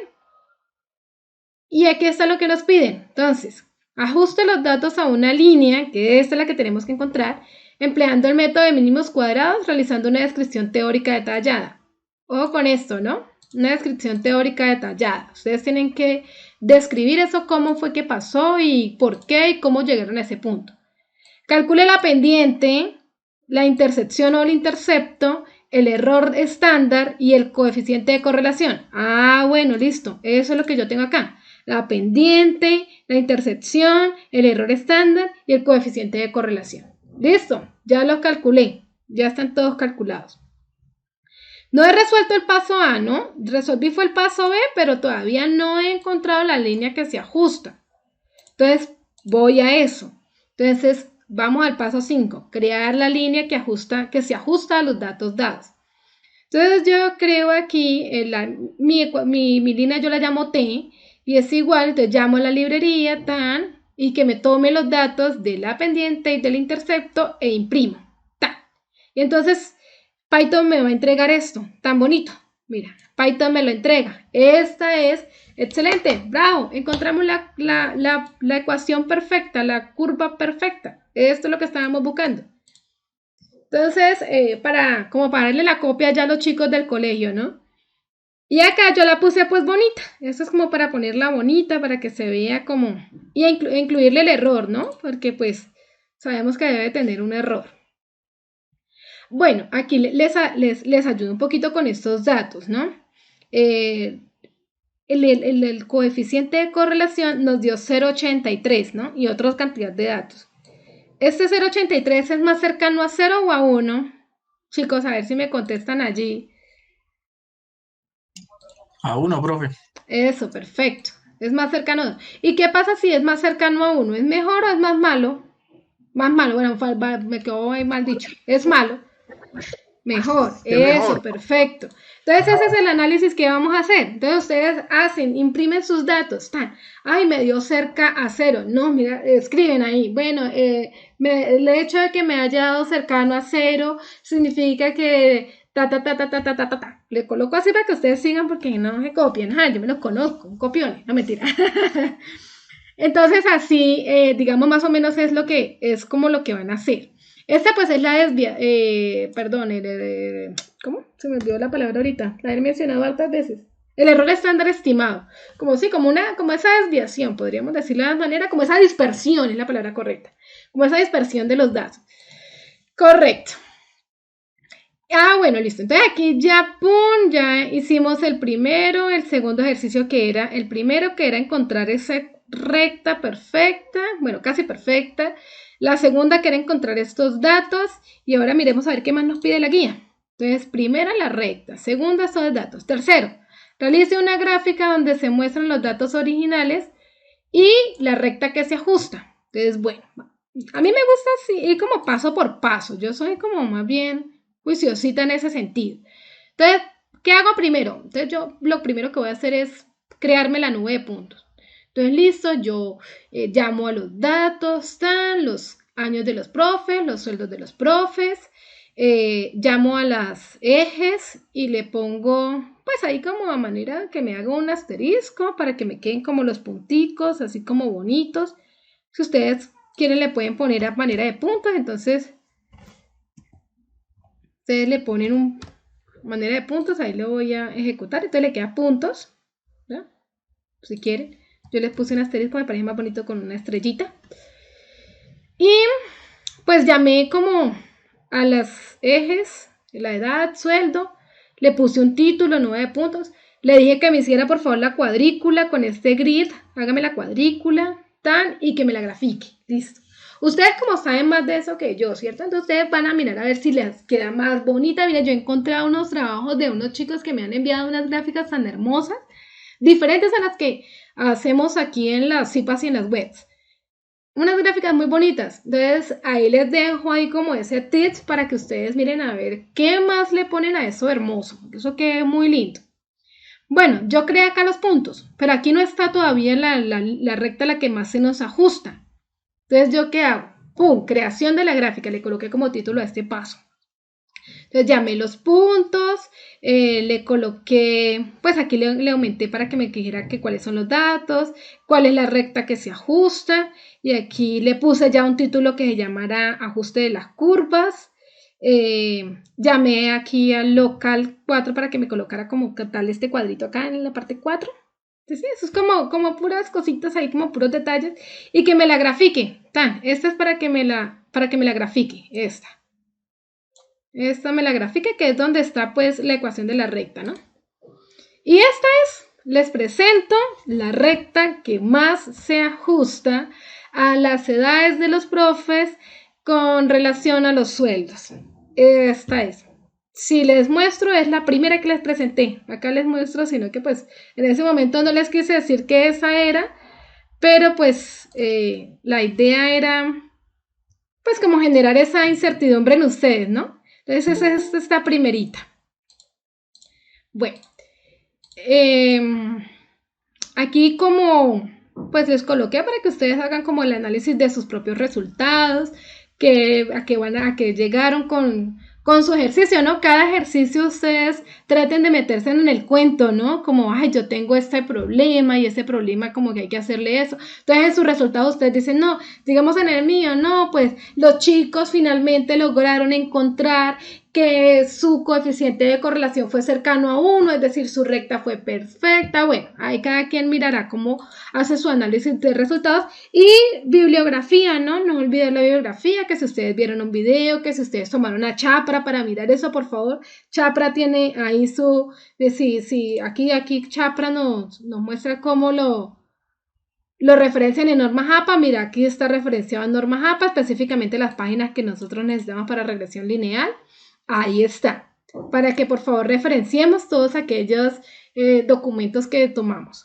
Y aquí está lo que nos piden. Entonces, ajuste los datos a una línea, que esta es la que tenemos que encontrar, empleando el método de mínimos cuadrados, realizando una descripción teórica detallada. Ojo con esto, ¿no? Una descripción teórica detallada. Ustedes tienen que describir eso, cómo fue que pasó y por qué y cómo llegaron a ese punto. Calcule la pendiente, la intersección o el intercepto, el error estándar y el coeficiente de correlación. Ah, bueno, listo. Eso es lo que yo tengo acá. La pendiente, la intersección, el error estándar y el coeficiente de correlación. Listo, ya los calculé. Ya están todos calculados. No he resuelto el paso A, ¿no? Resolví fue el paso B, pero todavía no he encontrado la línea que se ajusta. Entonces, voy a eso. Entonces, vamos al paso 5, crear la línea que se ajusta a los datos dados. Entonces yo creo aquí, mi línea yo la llamo T, y es igual, entonces llamo a la librería y que me tome los datos de la pendiente y del intercepto e imprimo. Y entonces Python me va a entregar esto, tan bonito. Mira, Python me lo entrega. Esta es excelente, bravo, encontramos la ecuación perfecta, la curva perfecta. Esto es lo que estábamos buscando. Entonces, como para darle la copia ya a los chicos del colegio, ¿no? Y acá yo la puse pues bonita. Esto es como para ponerla bonita, para que se vea como... Y incluirle el error, ¿no? Porque pues sabemos que debe tener un error. Bueno, aquí les ayudo un poquito con estos datos, ¿no? El coeficiente de correlación nos dio 0,83, ¿no? Y otras cantidades de datos. ¿Este 0,83 es más cercano a 0 o a 1? Chicos, a ver si me contestan allí. A 1, profe. Eso, perfecto. Es más cercano. ¿Y qué pasa si es más cercano a 1? ¿Es mejor o es más malo? Más malo, bueno, me quedó ahí mal dicho. Es malo. Mejor, eso, perfecto. Entonces ese es el análisis que vamos a hacer. Entonces ustedes imprimen sus datos. Ay, me dio cerca a 0. No, mira, escriben ahí. Bueno, el hecho de que me haya dado cercano a 0 significa que Le coloco así para que ustedes sigan porque no se copien. Yo me los conozco, copiones, no mentira. Entonces así, digamos más o menos es como lo que van a hacer. Esta pues es la ¿cómo? Se me olvidó la palabra ahorita, la he mencionado hartas veces. El error estándar estimado, como esa desviación, podríamos decirlo de manera, como esa dispersión es la palabra correcta, como esa dispersión de los datos. Correcto. Bueno, listo. Entonces aquí ya hicimos el segundo ejercicio el primero que era encontrar esa recta perfecta, bueno, casi perfecta. La segunda que era encontrar estos datos y ahora miremos a ver qué más nos pide la guía. Entonces, primera la recta, segunda estos datos. Tercero, realice una gráfica donde se muestran los datos originales y la recta que se ajusta. Entonces, bueno, A mí me gusta así, ir como paso por paso. Yo soy como más bien juiciosita en ese sentido. Entonces, ¿qué hago primero? Entonces, yo lo primero que voy a hacer es crearme la nube de puntos. Entonces, listo, yo llamo a los datos, los años de los profes, los sueldos de los profes, llamo a las ejes y le pongo, pues ahí como a manera que me haga un asterisco para que me queden como los punticos, así como bonitos. Si ustedes quieren le pueden poner a manera de puntos, entonces ustedes le ponen manera de puntos, ahí lo voy a ejecutar, entonces le queda puntos, ¿verdad? Si quieren. Yo les puse un asterisco, me parece más bonito con una estrellita. Y pues llamé como a las ejes, la edad, sueldo, le puse un título, 9 puntos, le dije que me hiciera por favor la cuadrícula con este grid, hágame la cuadrícula, y que me la grafique, listo. Ustedes como saben más de eso que yo, ¿cierto? Entonces ustedes van a mirar a ver si les queda más bonita. Mira, yo he encontrado unos trabajos de unos chicos que me han enviado unas gráficas tan hermosas, diferentes a las que hacemos aquí en las CIPAS y en las webs. Unas gráficas muy bonitas. Entonces ahí les dejo ahí como ese tips para que ustedes miren a ver qué más le ponen a eso hermoso. Eso quede muy lindo. Bueno, yo creé acá los puntos, pero aquí no está todavía la recta la que más se nos ajusta. Entonces, ¿yo qué hago? ¡Pum! Creación de la gráfica. Le coloqué como título a este paso. Entonces, llamé los puntos, le coloqué, pues aquí le aumenté para que me dijera que cuáles son los datos, cuál es la recta que se ajusta, y aquí le puse ya un título que se llamara ajuste de las curvas. Llamé aquí al local 4 para que me colocara como tal este cuadrito acá en la parte 4. Entonces, eso es como puras cositas ahí, como puros detalles, y que me la grafique. Esta es para que me la grafique, esta me la grafique, que es donde está pues la ecuación de la recta, ¿no? Y esta les presento la recta que más se ajusta a las edades de los profes con relación a los sueldos. Esta es. Si les muestro, es la primera que les presenté. Acá les muestro, sino que pues en ese momento no les quise decir que esa era, pero pues la idea era pues como generar esa incertidumbre en ustedes, ¿no? Entonces esa es esta primerita. Bueno, aquí como pues les coloqué para que ustedes hagan como el análisis de sus propios resultados, a qué llegaron con su ejercicio, ¿no? Cada ejercicio ustedes traten de meterse en el cuento, ¿no? Como, ay, yo tengo este problema y ese problema como que hay que hacerle eso. Entonces en sus resultados ustedes dicen, no, digamos en el mío, no, pues los chicos finalmente lograron encontrar que su coeficiente de correlación fue cercano a 1, es decir, su recta fue perfecta. Bueno, ahí cada quien mirará cómo hace su análisis de resultados. Y bibliografía, ¿no? No olviden la bibliografía, que si ustedes vieron un video, que si ustedes tomaron una chapra para mirar eso, por favor. Chapra tiene ahí aquí Chapra nos muestra cómo lo referencian en norma JAPA. Mira, aquí está referenciado en norma JAPA, específicamente las páginas que nosotros necesitamos para regresión lineal. Ahí está, para que por favor referenciemos todos aquellos documentos que tomamos.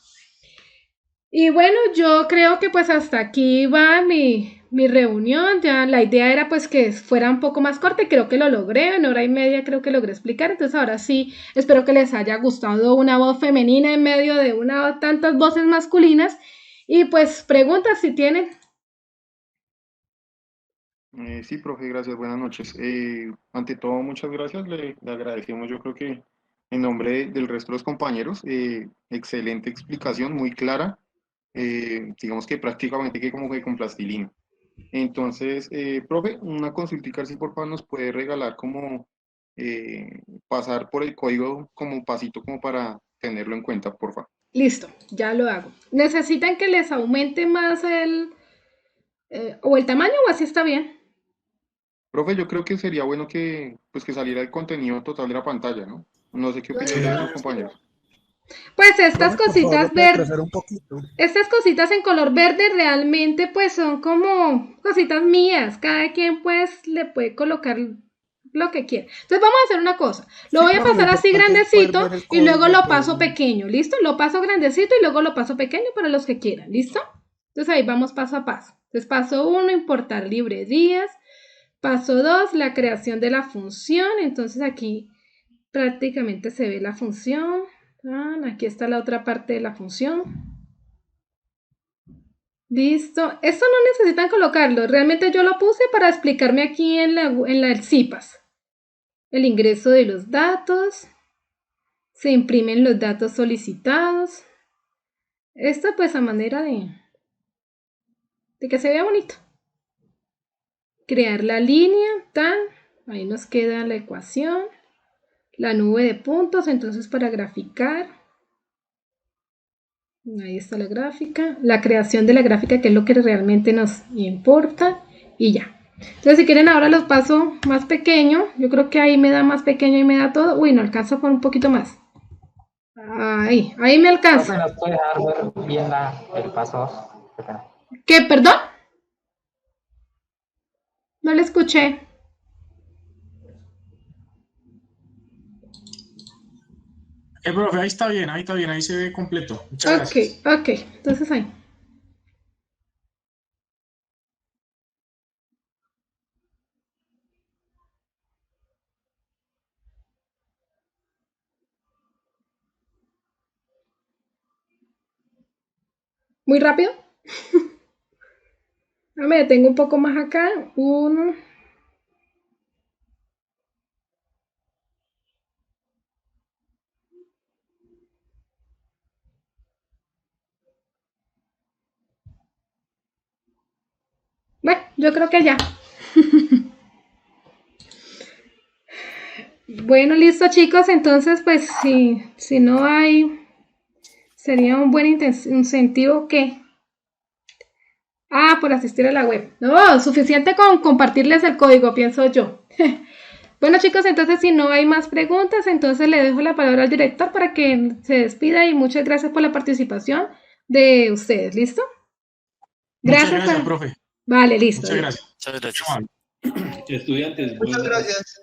Y bueno, yo creo que pues hasta aquí va mi reunión. Ya la idea era pues que fuera un poco más corta y creo que lo logré. En hora y media creo que logré explicar. Entonces ahora sí, espero que les haya gustado una voz femenina en medio de tantas voces masculinas. Y pues preguntas si tienen. Sí, profe, gracias, buenas noches. Ante todo, muchas gracias, le agradecemos, yo creo que en nombre del resto de los compañeros, excelente explicación, muy clara, digamos que prácticamente que como que con plastilina. Entonces, profe, una consultica, si por favor nos puede regalar como pasar por el código como pasito como para tenerlo en cuenta, por favor. Listo, ya lo hago. ¿Necesitan que les aumente más o el tamaño o así está bien? Profe, yo creo que sería bueno que saliera el contenido total de la pantalla, ¿no? No sé qué opinan los compañeros. Pues estas cositas verdes, un poquito. estas cositas en color verde realmente pues son como cositas mías. Cada quien pues le puede colocar lo que quiera. Entonces vamos a hacer una cosa. Lo voy a pasar así grandecito y luego lo paso pequeño, ¿listo? Lo paso grandecito y luego lo paso pequeño para los que quieran, ¿listo? Entonces ahí vamos paso a paso. Entonces paso 1, importar librerías. Paso 2, la creación de la función. Entonces aquí prácticamente se ve la función. Aquí está la otra parte de la función. Listo. Esto no necesitan colocarlo. Realmente yo lo puse para explicarme aquí en el CIPAS. El ingreso de los datos. Se imprimen los datos solicitados. Esto pues a manera de que se vea bonito. Crear la línea, ahí nos queda la ecuación, la nube de puntos, entonces para graficar, ahí está la gráfica, la creación de la gráfica que es lo que realmente nos importa y ya. Entonces si quieren ahora los paso más pequeño, yo creo que ahí me da más pequeño y me da todo, uy no alcanzo por un poquito más. Ahí me alcanza. ¿Nos puede dar bien el paso 2? ¿Qué, perdón? No le escuché. Profe, ahí está bien, ahí se ve completo. Muchas gracias. Ok, entonces ahí. Muy rápido. Me detengo un poco más acá. 1. Bueno, yo creo que ya. Bueno, listo chicos, entonces pues si no hay, sería un buen incentivo que... por asistir a la web. No, suficiente con compartirles el código, pienso yo. Bueno chicos, entonces si no hay más preguntas, entonces le dejo la palabra al director para que se despida y muchas gracias por la participación de ustedes, ¿listo? Muchas gracias, profe. Vale, listo. Muchas gracias. Muchas gracias. Estudiantes, Muchas gracias.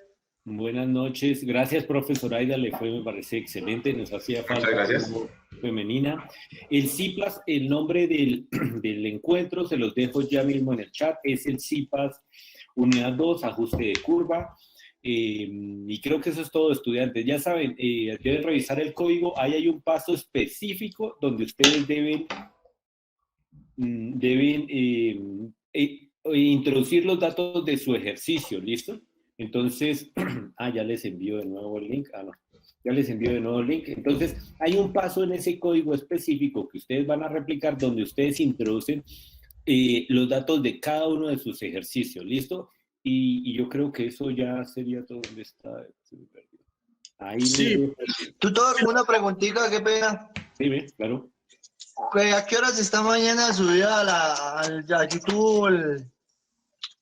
buenas noches. Gracias, profesor Aida, me parece excelente. Nos hacía falta femenina. El CIPAS, el nombre del encuentro, se los dejo ya mismo en el chat, es el CIPAS Unidad 2, ajuste de curva. Y creo que eso es todo, estudiantes. Ya saben, deben revisar el código. Ahí hay un paso específico donde ustedes deben introducir los datos de su ejercicio, ¿listo? Entonces, ya les envío de nuevo el link. No, ya les envío de nuevo el link. Entonces, hay un paso en ese código específico que ustedes van a replicar donde ustedes introducen los datos de cada uno de sus ejercicios, ¿listo? Y yo creo que eso ya sería todo. ¿Dónde está? Ahí Sí. Tutor, una preguntita, qué pena. Sí, ¿ves? Claro. ¿A qué horas está mañana subida a YouTube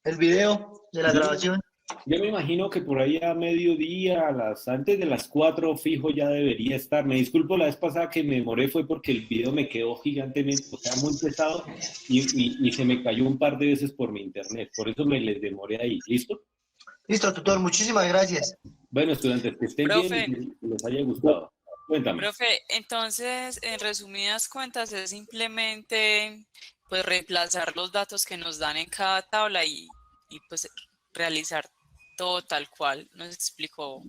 el video de la grabación? Yo me imagino que por ahí a mediodía, antes de las 4 fijo ya debería estar. Me disculpo, la vez pasada que me demoré fue porque el video me quedó gigantemente, o sea, muy pesado y se me cayó un par de veces por mi internet. Por eso me les demoré ahí. ¿Listo? Listo, tutor, muchísimas gracias. Bueno, estudiantes, que estén bien y que les haya gustado. Cuéntame. Profe, entonces, en resumidas cuentas, es simplemente pues reemplazar los datos que nos dan en cada tabla y pues realizar todo tal cual nos explicó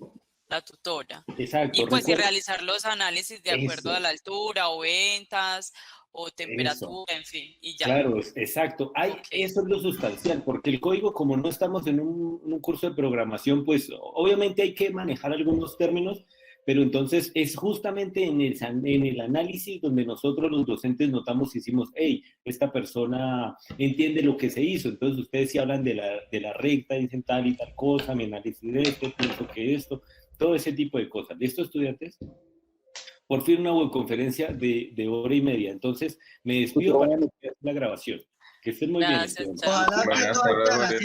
la tutora. Exacto. Y pues y realizar los análisis de acuerdo a la altura o ventas o temperatura, en fin, y ya. Claro, exacto. Eso es lo sustancial, porque el código, como no estamos en un curso de programación, pues obviamente hay que manejar algunos términos, pero entonces es justamente en el análisis donde nosotros los docentes notamos y decimos, hey, esta persona entiende lo que se hizo. Entonces ustedes sí hablan de la recta, dicen tal y tal cosa, mi análisis de esto, pienso que esto, todo ese tipo de cosas. ¿Listo, estudiantes? Por fin una webconferencia de hora y media. Entonces me despido para la grabación. Que estén muy bien. Gracias, Ojalá que